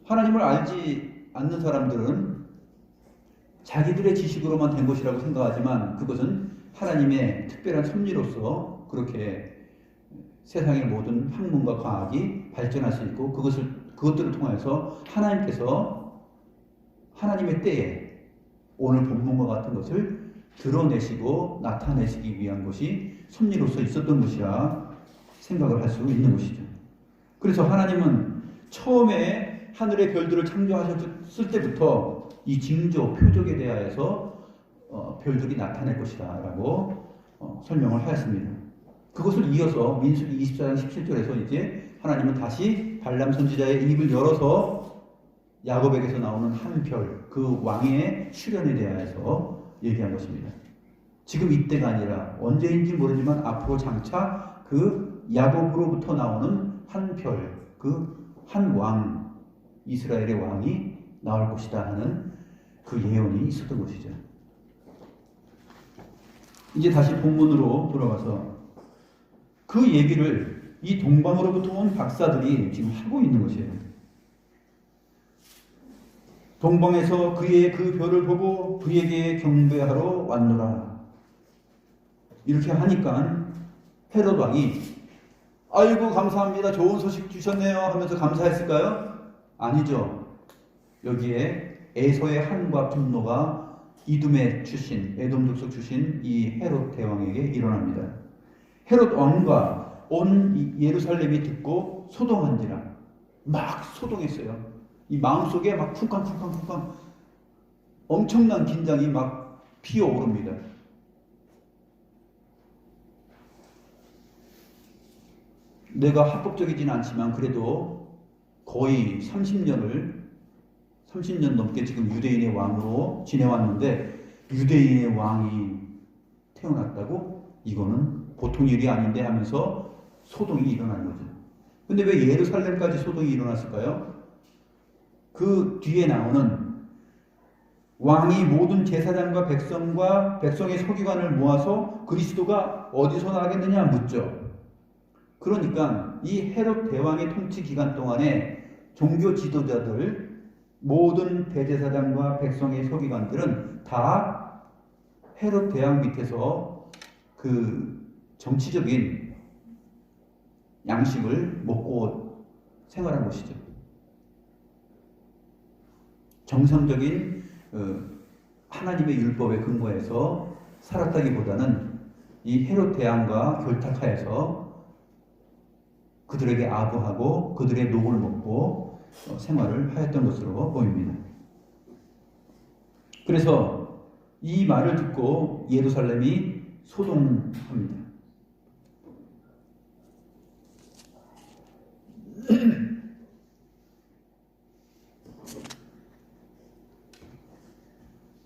Speaker 1: 하나님을 알지 않는 사람들은 자기들의 지식으로만 된 것이라고 생각하지만 그것은 하나님의 특별한 섭리로서 그렇게 세상의 모든 학문과 과학이 발전할 수 있고 그것들을 통해서 하나님께서 하나님의 때에 오늘 본문과 같은 것을 드러내시고 나타내시기 위한 것이 섭리로서 있었던 것이라 생각을 할 수 있는 것이죠. 그래서 하나님은 처음에 하늘의 별들을 창조하셨을 때부터 이 징조, 표적에 대하여서 별들이 나타날 것이다 라고 설명을 하였습니다. 그것을 이어서 민수기 24장 17절에서 이제 하나님은 다시 발람 선지자의 입을 열어서 야곱에게서 나오는 한 별, 그 왕의 출현에 대하여서 얘기한 것입니다. 지금 이때가 아니라 언제인지 모르지만 앞으로 장차 그 야곱으로부터 나오는 한 별, 그 한 왕, 이스라엘의 왕이 나올 것이다 하는 그 예언이 있었던 것이죠. 이제 다시 본문으로 돌아가서 그 얘기를 이 동방으로부터 온 박사들이 지금 하고 있는 것이에요. 동방에서 그의 그 별을 보고 그에게 경배하러 왔노라. 이렇게 하니까 헤롯 왕이 아이고 감사합니다, 좋은 소식 주셨네요 하면서 감사했을까요? 아니죠. 여기에 에서의 한과 분노가 이둠의 출신, 에돔 족속 출신 이 헤롯 대왕에게 일어납니다. 헤롯 왕과 온 예루살렘이 듣고 소동한지라, 막 소동했어요. 이 마음속에 막 쿵쾅쿵쾅쿵쾅 엄청난 긴장이 막 피어오릅니다. 내가 합법적이지는 않지만 그래도 거의 30년 넘게 지금 유대인의 왕으로 지내왔는데 유대인의 왕이 태어났다고? 이거는 보통 일이 아닌데 하면서 소동이 일어난 거죠. 근데 왜 예루살렘까지 소동이 일어났을까요? 그 뒤에 나오는 왕이 모든 제사장과 백성의 서기관을 모아서 그리스도가 어디서 나겠느냐 묻죠. 그러니까 이 헤롯 대왕의 통치 기간 동안에 종교 지도자들, 모든 대제사장과 백성의 서기관들은 다 헤롯 대왕 밑에서 그 정치적인 양식을 먹고 생활한 것이죠. 정상적인 하나님의 율법에 근거해서 살았다기보다는 이 헤롯 대왕과 결탁하여서 그들에게 아부하고 그들의 녹을 먹고 생활을 하였던 것으로 보입니다. 그래서 이 말을 듣고 예루살렘이 소동합니다.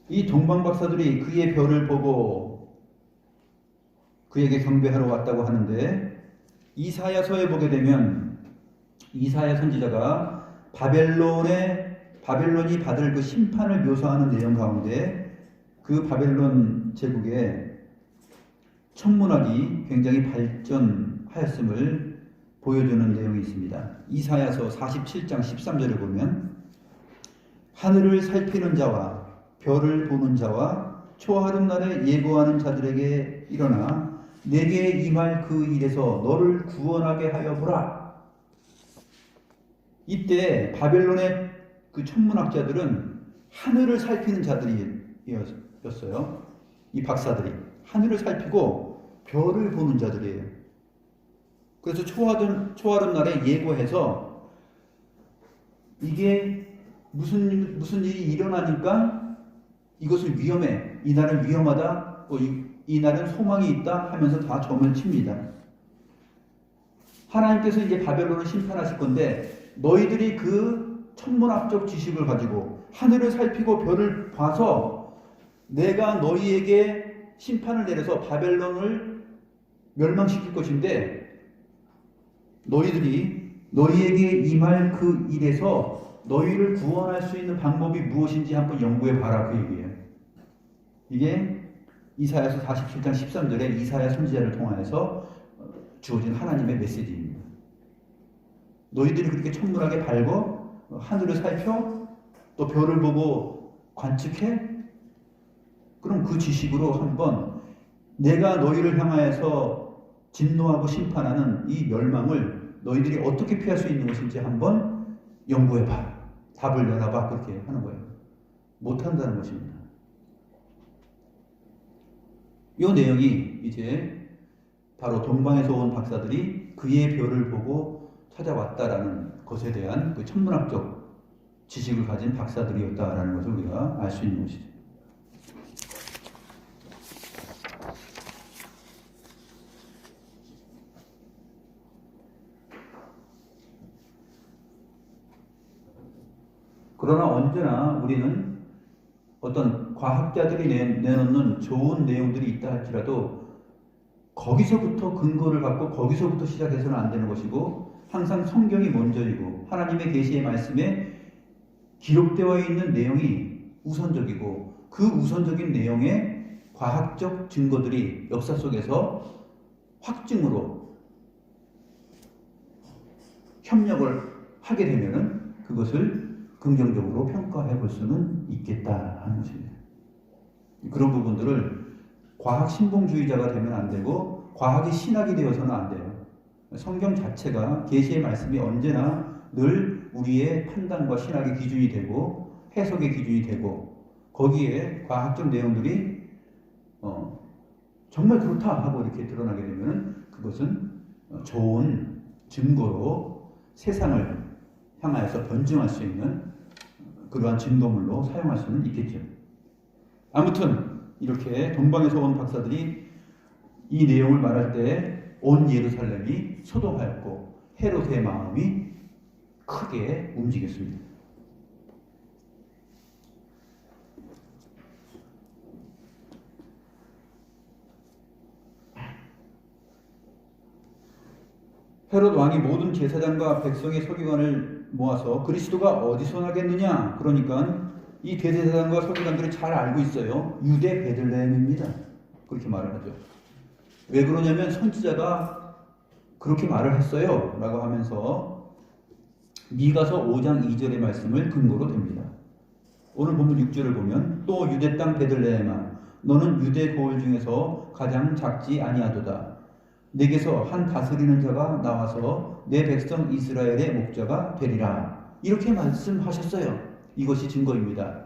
Speaker 1: 이 동방박사들이 그의 별을 보고 그에게 경배하러 왔다고 하는데, 이사야서에 보게 되면 이사야 선지자가 바벨론이 받을 그 심판을 묘사하는 내용 가운데 그 바벨론 제국의 천문학이 굉장히 발전하였음을 보여주는 내용이 있습니다. 이사야서 47장 13절을 보면 하늘을 살피는 자와 별을 보는 자와 초하룻 날에 예고하는 자들에게 일어나 내게 임할 그 일에서 너를 구원하게 하여 보라. 이때 바벨론의 그 천문학자들은 하늘을 살피는 자들이었어요. 이 박사들이 하늘을 살피고 별을 보는 자들이에요. 그래서 초하룻 날에 예고해서 이게 무슨 일이 일어나니까 이것을 위험해, 이 날은 위험하다, 이 날은 소망이 있다 하면서 다 점을 칩니다. 하나님께서 이제 바벨론을 심판하실 건데 너희들이 그 천문학적 지식을 가지고 하늘을 살피고 별을 봐서 내가 너희에게 심판을 내려서 바벨론을 멸망시킬 것인데 너희에게 임할 그 일에서 너희를 구원할 수 있는 방법이 무엇인지 한번 연구해 봐라, 그 얘기예요. 이게 이사야서 47장 13절에 이사야 선지자를 통하여서 주어진 하나님의 메시지입니다. 너희들이 그렇게 천문하게 밝어 하늘을 살펴 또 별을 보고 관측해? 그럼 그 지식으로 한번 내가 너희를 향하여서 진노하고 심판하는 이 멸망을 너희들이 어떻게 피할 수 있는 것인지 한번 연구해봐. 답을 내놔봐. 그렇게 하는 거예요. 못한다는 것입니다. 이 내용이 이제 바로 동방에서 온 박사들이 그의 별을 보고 찾아왔다라는 것에 대한 그 천문학적 지식을 가진 박사들이었다라는 것을 우리가 알 수 있는 것이죠. 그러나 언제나 우리는 어떤 과학자들이 내놓는 좋은 내용들이 있다 할지라도 거기서부터 근거를 갖고 거기서부터 시작해서는 안 되는 것이고 항상 성경이 먼저이고 하나님의 계시의 말씀에 기록되어 있는 내용이 우선적이고 그 우선적인 내용의 과학적 증거들이 역사 속에서 확증으로 협력을 하게 되면은 그것을 긍정적으로 평가해 볼 수는 있겠다 하는 것입니다. 그런 부분들을 과학 신봉주의자가 되면 안 되고 과학이 신학이 되어서는 안 돼요. 성경 자체가 계시의 말씀이 언제나 늘 우리의 판단과 신학의 기준이 되고 해석의 기준이 되고 거기에 과학적 내용들이 정말 그렇다 하고 이렇게 드러나게 되면 그것은 좋은 증거로 세상을 향하여서 변증할 수 있는 그러한 증거물로 사용할 수는 있겠죠. 아무튼 이렇게 동방에서 온 박사들이 이 내용을 말할 때 온 예루살렘이 소동하였고 헤롯의 마음이 크게 움직였습니다. 헤롯 왕이 모든 제사장과 백성의 서기관을 모아서 그리스도가 어디서 나겠느냐? 그러니까 이 대제사장과 서기관들이 잘 알고 있어요. 유대 베들레헴입니다. 그렇게 말을 하죠. 왜 그러냐면 선지자가 그렇게 말을 했어요 라고 하면서 미가서 5장 2절의 말씀을 근거로 댑니다. 오늘 본문 6절을 보면 또 유대 땅 베들레헴아 너는 유대 고을 중에서 가장 작지 아니하도다. 내게서 한 다스리는 자가 나와서 내 백성 이스라엘의 목자가 되리라. 이렇게 말씀하셨어요. 이것이 증거입니다.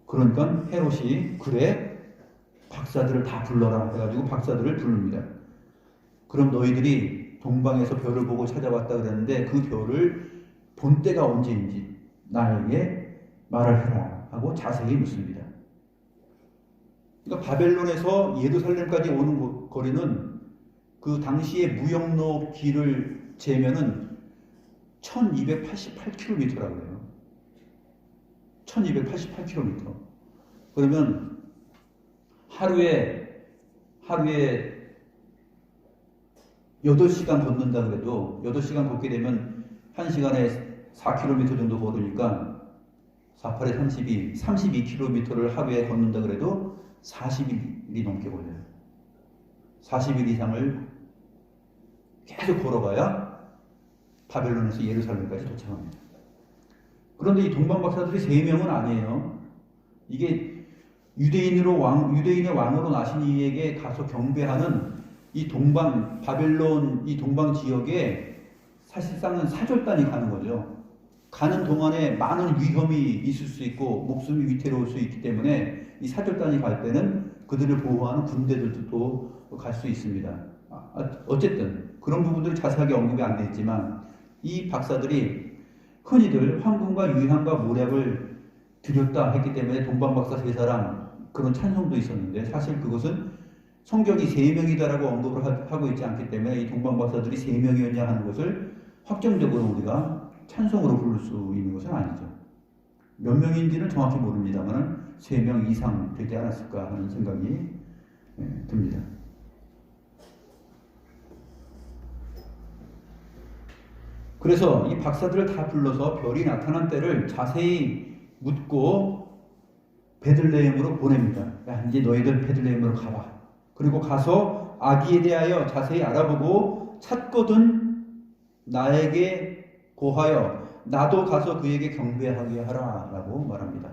Speaker 1: 그러니까 헤롯이 그래 박사들을 다 불러라 해가지고 박사들을 부릅니다. 그럼 너희들이 동방에서 별을 보고 찾아왔다 그랬는데 그 별을 본 때가 언제인지 나에게 말을 해라 하고 자세히 묻습니다. 그러니까 바벨론에서 예루살렘까지 오는 거리는 그 당시의 무역로 길을 재면은 1288km라고 해요. 1288km. 그러면 하루에 8시간 걷는다 그래도 8시간 걷게 되면 1시간에 4km 정도 걸으니까 48에 32km를 하루에 걷는다 그래도 40일이 넘게 걸려요. 40일 이상을 계속 걸어가야 바벨론에서 예루살렘까지 도착합니다. 그런데 이 동방 박사들이 3명은 아니에요. 이게 유대인의 왕으로 나신 이에게 가서 경배하는 이 동방 바벨론 이 동방 지역에 사실상은 사절단이 가는 거죠. 가는 동안에 많은 위험이 있을 수 있고 목숨이 위태로울 수 있기 때문에 이 사절단이 갈 때는 그들을 보호하는 군대들도 갈 수 있습니다. 어쨌든 그런 부분들이 자세하게 언급이 안 돼 있지만 이 박사들이 흔히들 황금과 유향과 모략을 드렸다 했기 때문에 동방박사 세 사람 그런 찬송도 있었는데 사실 그것은 성경이 세 명이다라고 언급을 하고 있지 않기 때문에 이 동방박사들이 세 명이었냐 하는 것을 확정적으로 우리가 찬송으로 부를 수 있는 것은 아니죠. 몇 명인지는 정확히 모릅니다만 3명 이상 되지 않았을까 하는 생각이 듭니다. 그래서 이 박사들을 다 불러서 별이 나타난 때를 자세히 묻고 베들레헴으로 보냅니다. 야, 이제 너희들 베들레헴으로 가봐. 그리고 가서 아기에 대하여 자세히 알아보고 찾거든 나에게 고하여 나도 가서 그에게 경배하게 하라 라고 말합니다.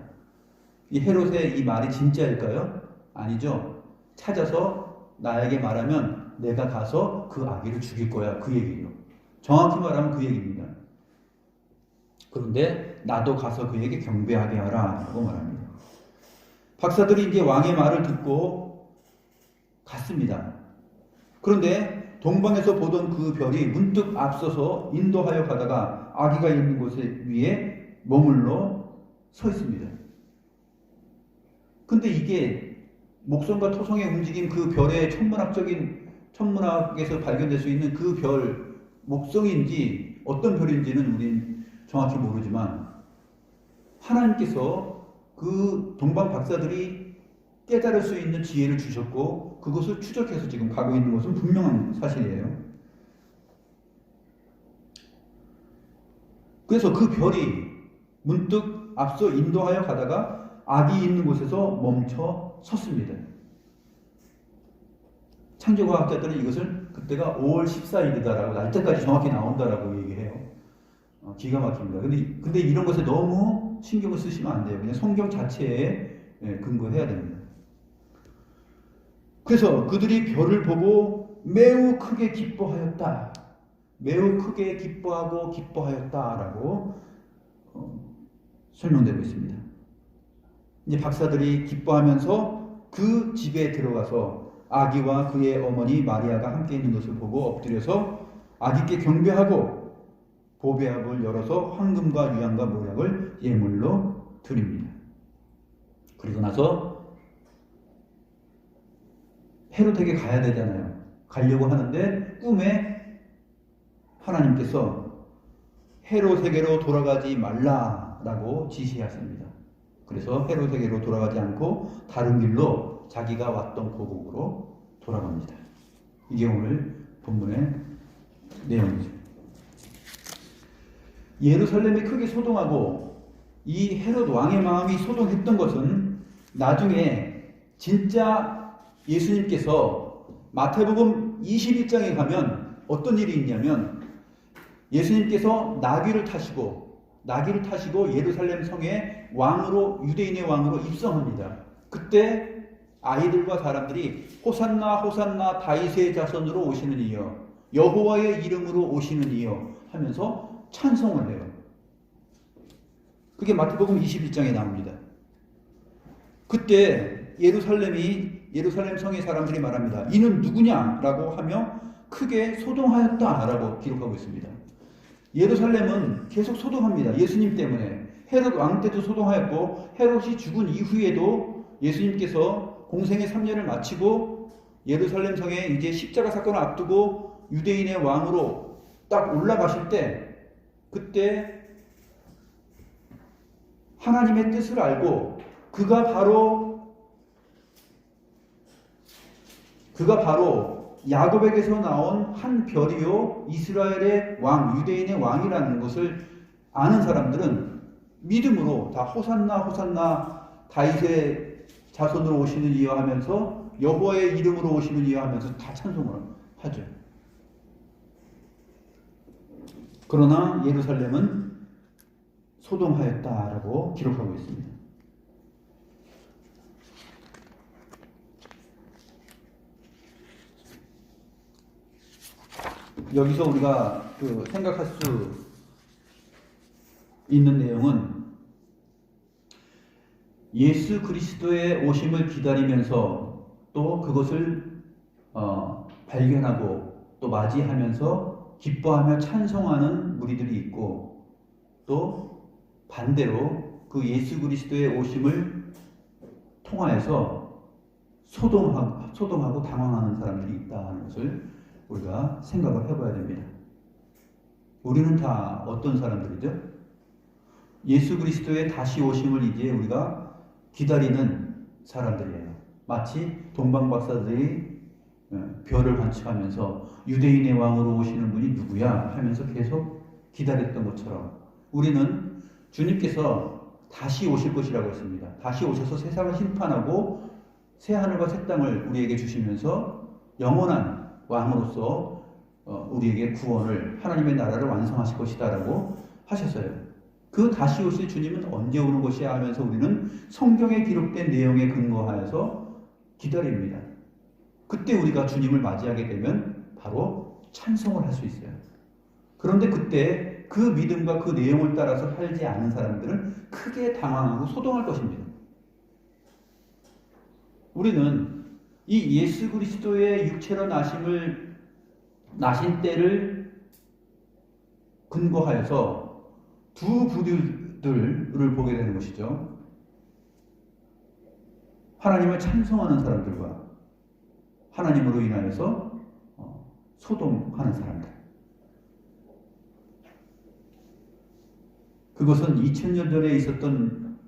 Speaker 1: 이 헤롯의 이 말이 진짜일까요? 아니죠. 찾아서 나에게 말하면 내가 가서 그 아기를 죽일 거야. 그 얘기예요. 정확히 말하면 그 얘기입니다. 그런데 나도 가서 그에게 경배하게 하라 라고 말합니다. 박사들이 이제 왕의 말을 듣고 갔습니다. 그런데 동방에서 보던 그 별이 문득 앞서서 인도하여 가다가 아기가 있는 곳에 위에 머물러 서 있습니다. 근데 이게 목성과 토성의 움직임 그 별의 천문학에서 발견될 수 있는 그 별 목성인지 어떤 별인지는 우린 정확히 모르지만 하나님께서 그 동방 박사들이 깨달을 수 있는 지혜를 주셨고 그것을 추적해서 지금 가고 있는 것은 분명한 사실이에요. 그래서 그 별이 문득 앞서 인도하여 가다가 아기 있는 곳에서 멈춰 섰습니다. 창조과학자들은 이것을 그때가 5월 14일이다라고 날짜까지 정확히 나온다라고 얘기해요. 기가 막힙니다. 근데 이런 것에 너무 신경을 쓰시면 안 돼요. 그냥 성경 자체에 근거해야 됩니다. 그래서 그들이 별을 보고 매우 크게 기뻐하였다. 매우 크게 기뻐하고 기뻐하였다라고 설명되고 있습니다. 이제 박사들이 기뻐하면서 그 집에 들어가서 아기와 그의 어머니 마리아가 함께 있는 것을 보고 엎드려서 아기께 경배하고 보배압을 열어서 황금과 유향과 모략을 예물로 드립니다. 그리고 나서 헤롯에게 가야 되잖아요. 가려고 하는데 꿈에 하나님께서 헤롯에게로 돌아가지 말라라고 지시하십니다. 그래서 헤롯에게로 돌아가지 않고 다른 길로 자기가 왔던 고국으로 돌아갑니다. 이게 오늘 본문의 내용이죠. 예루살렘이 크게 소동하고 이 헤롯 왕의 마음이 소동했던 것은 나중에 진짜 예수님께서 마태복음 21장에 가면 어떤 일이 있냐면 예수님께서 나귀를 타시고 예루살렘 성에 왕으로 유대인의 왕으로 입성합니다. 그때 아이들과 사람들이 호산나 호산나 다윗의 자손으로 오시는 이여 여호와의 이름으로 오시는 이여 하면서 찬송을 해요. 그게 마태복음 21장에 나옵니다. 그때 예루살렘 성의 사람들이 말합니다. 이는 누구냐라고 하며 크게 소동하였다라고 기록하고 있습니다. 예루살렘은 계속 소동합니다. 예수님 때문에. 헤롯 왕 때도 소동하였고 헤롯이 죽은 이후에도 예수님께서 공생의 3년을 마치고 예루살렘 성에 이제 십자가 사건을 앞두고 유대인의 왕으로 딱 올라가실 때 그때 하나님의 뜻을 알고 그가 바로 야곱에게서 나온 한 별이요 이스라엘의 왕, 유대인의 왕이라는 것을 아는 사람들은 믿음으로 다 호산나 호산나 다윗의 자손으로 오시는 이여 하면서 여호와의 이름으로 오시는 이여 하면서 다 찬송을 하죠. 그러나 예루살렘은 소동하였다라고 기록하고 있습니다. 여기서 우리가 생각할 수 있는 내용은 예수 그리스도의 오심을 기다리면서 또 그것을 발견하고 또 맞이하면서 기뻐하며 찬송하는 무리들이 있고, 또 반대로 그 예수 그리스도의 오심을 통하여서 소동하고 당황하는 사람들이 있다는 것을 우리가 생각을 해봐야 됩니다. 우리는 다 어떤 사람들이죠? 예수 그리스도의 다시 오심을 이제 우리가 기다리는 사람들이에요. 마치 동방박사들이 별을 관측하면서 유대인의 왕으로 오시는 분이 누구야 하면서 계속 기다렸던 것처럼 우리는 주님께서 다시 오실 것이라고 했습니다. 다시 오셔서 세상을 심판하고 새 하늘과 새 땅을 우리에게 주시면서 영원한 왕으로서 우리에게 구원을, 하나님의 나라를 완성하실 것이다라고 하셨어요. 그 다시 오실 주님은 언제 오는 것이야 하면서 우리는 성경에 기록된 내용에 근거하여서 기다립니다. 그때 우리가 주님을 맞이하게 되면 바로 찬송을 할 수 있어요. 그런데 그때 그 믿음과 그 내용을 따라서 살지 않은 사람들은 크게 당황하고 소동할 것입니다. 우리는 이 예수 그리스도의 육체로 나신 때를 근거하여서 두 부류들을 보게 되는 것이죠. 하나님을 찬송하는 사람들과 하나님으로 인하여서 소동하는 사람들. 그것은 2000년 전에 있었던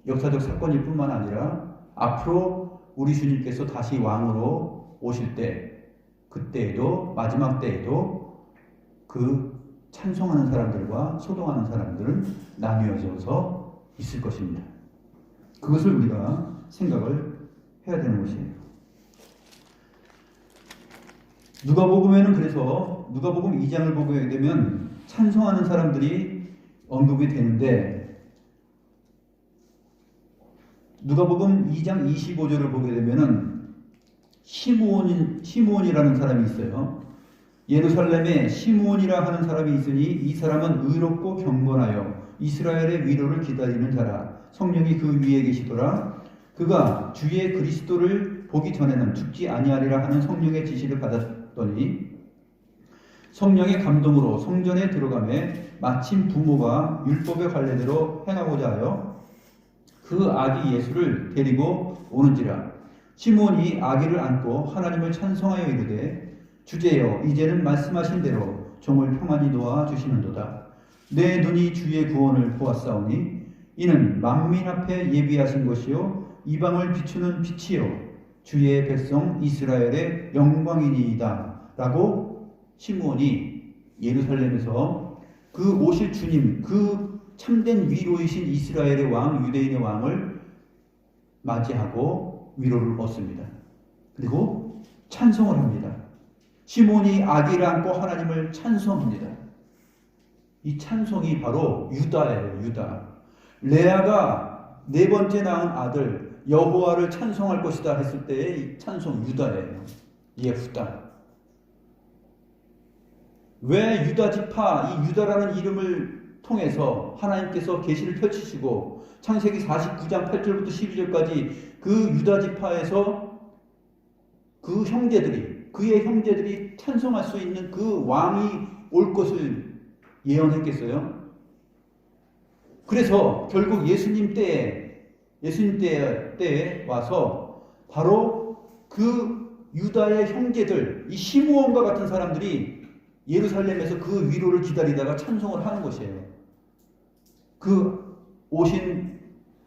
Speaker 1: 역사적 사건일 뿐만 아니라 앞으로 우리 주님께서 다시 왕으로 오실 때, 그때에도, 마지막 때에도 그 찬송하는 사람들과 소동하는 사람들은 나뉘어져서 있을 것입니다. 그것을 우리가 생각을 해야 되는 것이에요. 누가복음에는 그래서 누가복음 2장을 보게 되면 찬송하는 사람들이 언급이 되는데, 누가복음 2장 25절을 보게 되면은 시므온이라는 사람이 있어요. 예루살렘에 시므온이라 하는 사람이 있으니 이 사람은 의롭고 경건하여 이스라엘의 위로를 기다리는 자라. 성령이 그 위에 계시더라. 그가 주의 그리스도를 보기 전에는 죽지 아니하리라 하는 성령의 지시를 받았더니 성령의 감동으로 성전에 들어가매 마침 부모가 율법의 관례대로 행하고자 하여 그 아기 예수를 데리고 오는지라. 시므온이 아기를 안고 하나님을 찬송하여 이르되 주제여 이제는 말씀하신 대로 종을 평안히 놓아 주시는도다. 내 눈이 주의 구원을 보았사오니 이는 만민 앞에 예비하신 것이요 이방을 비추는 빛이요 주의 백성 이스라엘의 영광이니이다. 라고 시므온이 예루살렘에서 그 오실 주님, 그 참된 위로이신 이스라엘의 왕, 유대인의 왕을 맞이하고 위로를 얻습니다. 그리고 찬송을 합니다. 시몬이 아기를 안고 하나님을 찬송합니다. 이 찬송이 바로 유다예요. 유다. 레아가 네 번째 낳은 아들 여호와를 찬송할 것이다 했을 때의 이 찬송 유다예요. 예후다. 왜 유다 지파, 이 유다라는 이름을 통해서 하나님께서 계시를 펼치시고 창세기 49장 8절부터 12절까지 그 유다 지파에서 그 형제들이, 그의 형제들이 찬송할 수 있는 그 왕이 올 것을 예언했겠어요? 그래서 결국 예수님 때에 와서 바로 그 유다의 형제들, 이 시므온과 같은 사람들이 예루살렘에서 그 위로를 기다리다가 찬송을 하는 것이에요. 그 오신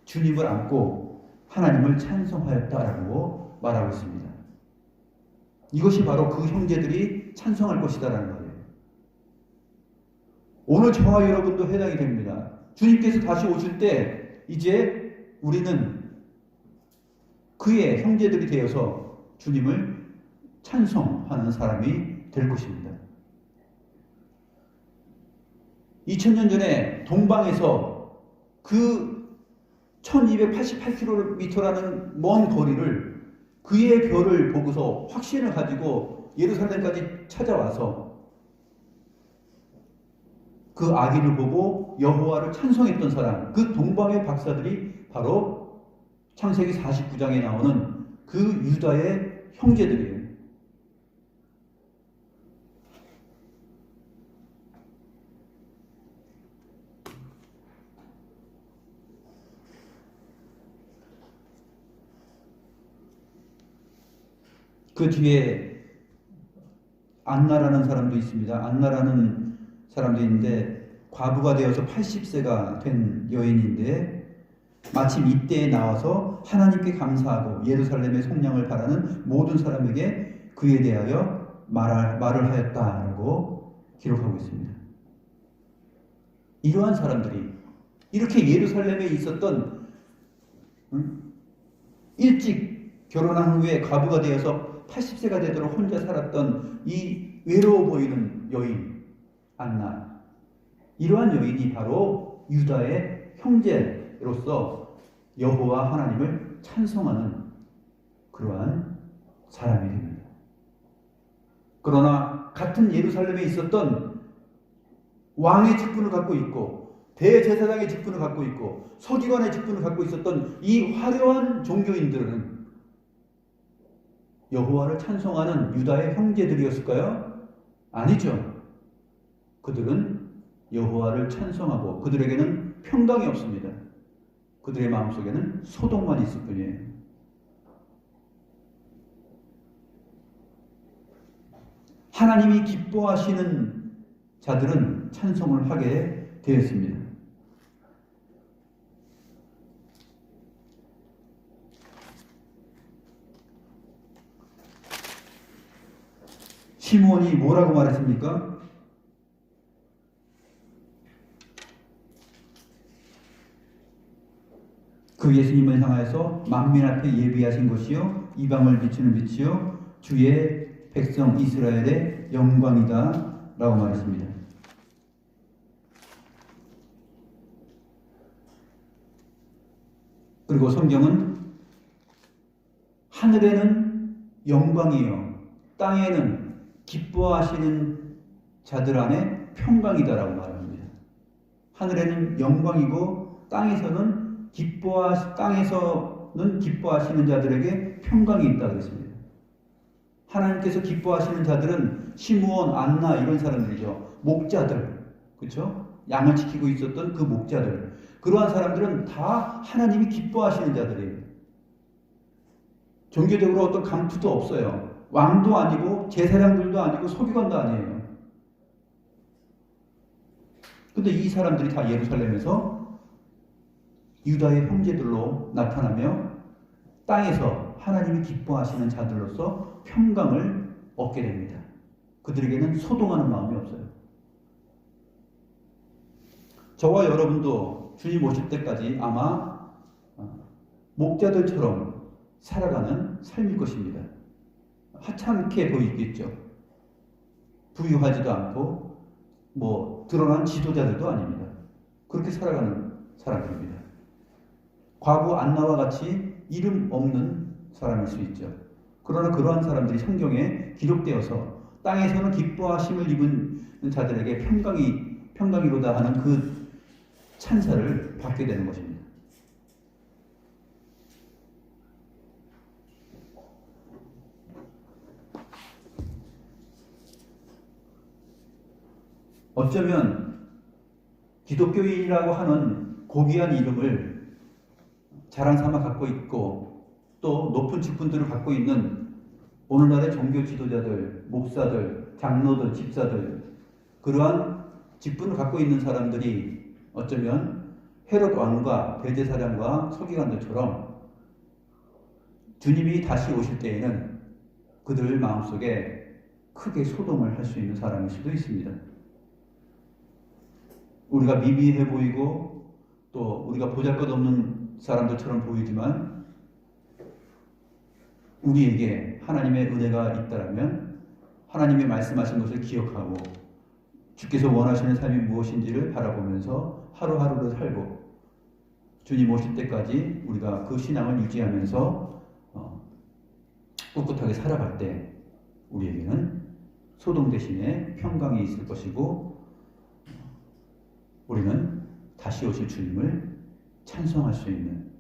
Speaker 1: 주님을 안고 하나님을 찬송하였다라고 말하고 있습니다. 이것이 바로 그 형제들이 찬송할 것이다라는 거예요. 오늘 저와 여러분도 해당이 됩니다. 주님께서 다시 오실 때 이제 우리는 그의 형제들이 되어서 주님을 찬송하는 사람이 될 것입니다. 2000년 전에 동방에서 그 1288km라는 먼 거리를 그의 별을 보고서 확신을 가지고 예루살렘까지 찾아와서 그 아기를 보고 여호와를 찬송했던 사람, 그 동방의 박사들이 바로 창세기 49장에 나오는 그 유다의 형제들이에요. 그 뒤에 안나라는 사람도 있습니다. 안나라는 사람도 있는데 과부가 되어서 80세가 된 여인인데 마침 이때에 나와서 하나님께 감사하고 예루살렘의 속량을 바라는 모든 사람에게 그에 대하여 말을 하였다라고 기록하고 있습니다. 이러한 사람들이 이렇게 예루살렘에 있었던 일찍 결혼한 후에 과부가 되어서 80세가 되도록 혼자 살았던 이 외로워 보이는 여인 안나, 이러한 여인이 바로 유다의 형제로서 여호와 하나님을 찬송하는 그러한 사람이 됩니다. 그러나 같은 예루살렘에 있었던 왕의 직분을 갖고 있고 대제사장의 직분을 갖고 있고 서기관의 직분을 갖고 있었던 이 화려한 종교인들은 여호와를 찬송하는 유다의 형제들이었을까요? 아니죠. 그들은 여호와를 찬송하고 그들에게는 평강이 없습니다. 그들의 마음속에는 소동만 있을 뿐이에요. 하나님이 기뻐하시는 자들은 찬송을 하게 되었습니다. 시므온이 뭐라고 말했습니까? 그 예수님을 향하여서 만민 앞에 예비하신 것이요 이방을 비추는 빛이요 주의 백성 이스라엘의 영광이다 라고 말했습니다. 그리고 성경은 하늘에는 영광이요 땅에는 기뻐하시는 자들 안에 평강이다라고 말합니다. 하늘에는 영광이고 땅에서는 기뻐하시는 자들에게 평강이 있다 그랬습니다. 하나님께서 기뻐하시는 자들은 시므온, 안나 이런 사람들이죠. 목자들, 그렇죠? 양을 지키고 있었던 그 목자들, 그러한 사람들은 다 하나님이 기뻐하시는 자들이에요. 종교적으로 어떤 강투도 없어요. 왕도 아니고 제사장들도 아니고 서기관도 아니에요. 근데 이 사람들이 다 예루살렘에서 유다의 형제들로 나타나며 땅에서 하나님이 기뻐하시는 자들로서 평강을 얻게 됩니다. 그들에게는 소동하는 마음이 없어요. 저와 여러분도 주님 오실 때까지 아마 목자들처럼 살아가는 삶일 것입니다. 하찮게 보이겠죠. 부유하지도 않고 드러난 지도자들도 아닙니다. 그렇게 살아가는 사람들입니다. 과부 안나와 같이 이름 없는 사람일 수 있죠. 그러나 그러한 사람들이 성경에 기록되어서 땅에서는 기뻐하심을 입은 자들에게 평강이로다 하는 그 찬사를 받게 되는 것입니다. 어쩌면 기독교인이라고 하는 고귀한 이름을 자랑 삼아 갖고 있고 또 높은 직분들을 갖고 있는 오늘날의 종교 지도자들, 목사들, 장로들, 집사들, 그러한 직분을 갖고 있는 사람들이 어쩌면 헤롯 왕과 대제사장과 서기관들처럼 주님이 다시 오실 때에는 그들 마음속에 크게 소동을 할 수 있는 사람일 수도 있습니다. 우리가 미미해 보이고 또 우리가 보잘것없는 사람들처럼 보이지만 우리에게 하나님의 은혜가 있다면 하나님이 말씀하신 것을 기억하고 주께서 원하시는 삶이 무엇인지를 바라보면서 하루하루를 살고 주님 오실 때까지 우리가 그 신앙을 유지하면서 꿋꿋하게 살아갈 때 우리에게는 소동 대신에 평강이 있을 것이고 우리는 다시 오실 주님을 찬송할 수 있는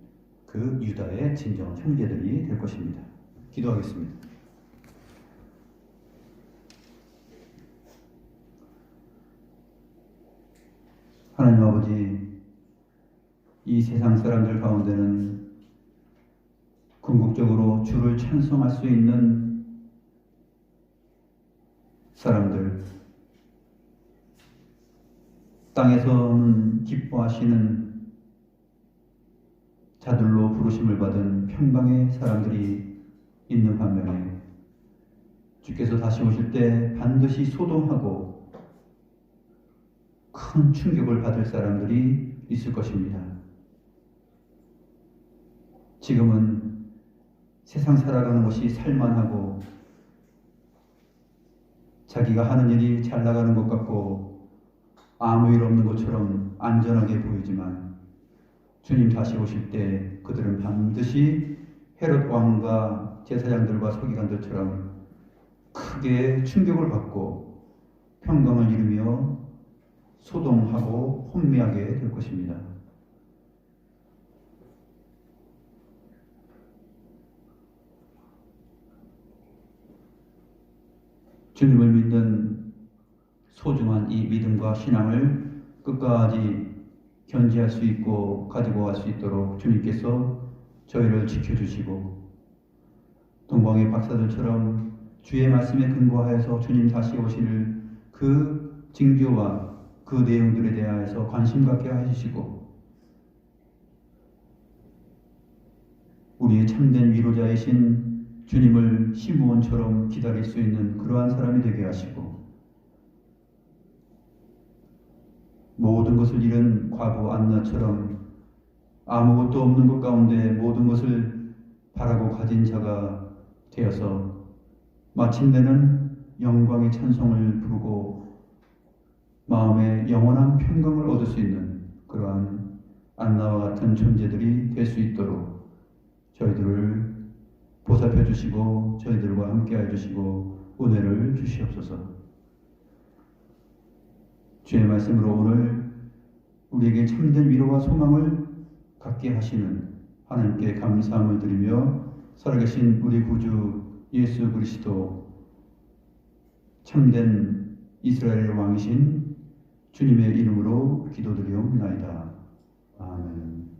Speaker 1: 그 유다의 진정한 형제들이 될 것입니다. 기도하겠습니다. 하나님 아버지, 이 세상 사람들 가운데는 궁극적으로 주를 찬송할 수 있는 사람들, 땅에서는 기뻐하시는 자들로 부르심을 받은 평강의 사람들이 있는 반면에 주께서 다시 오실 때 반드시 소동하고 큰 충격을 받을 사람들이 있을 것입니다. 지금은 세상 살아가는 것이 살만하고 자기가 하는 일이 잘 나가는 것 같고 아무 일 없는 것처럼 안전하게 보이지만 주님 다시 오실 때 그들은 반드시 헤롯 왕과 제사장들과 서기관들처럼 크게 충격을 받고 평강을 잃으며 소동하고 혼미하게 될 것입니다. 주님을 믿는 소중한 이 믿음과 신앙을 끝까지 견지할 수 있고 가지고 갈 수 있도록 주님께서 저희를 지켜주시고 동방의 박사들처럼 주의 말씀에 근거하여서 주님 다시 오실 그 징조와 그 내용들에 대하여서 관심 갖게 해주시고 우리의 참된 위로자이신 주님을 시므온처럼 기다릴 수 있는 그러한 사람이 되게 하시고 모든 것을 잃은 과부 안나처럼 아무것도 없는 것 가운데 모든 것을 바라고 가진 자가 되어서 마침내는 영광의 찬송을 부르고 마음에 영원한 평강을 얻을 수 있는 그러한 안나와 같은 존재들이 될 수 있도록 저희들을 보살펴 주시고 저희들과 함께 해주시고 은혜를 주시옵소서. 주의 말씀으로 오늘 우리에게 참된 위로와 소망을 갖게 하시는 하나님께 감사함을 드리며 살아계신 우리 구주 예수 그리스도 참된 이스라엘 왕이신 주님의 이름으로 기도드리옵나이다. 아멘.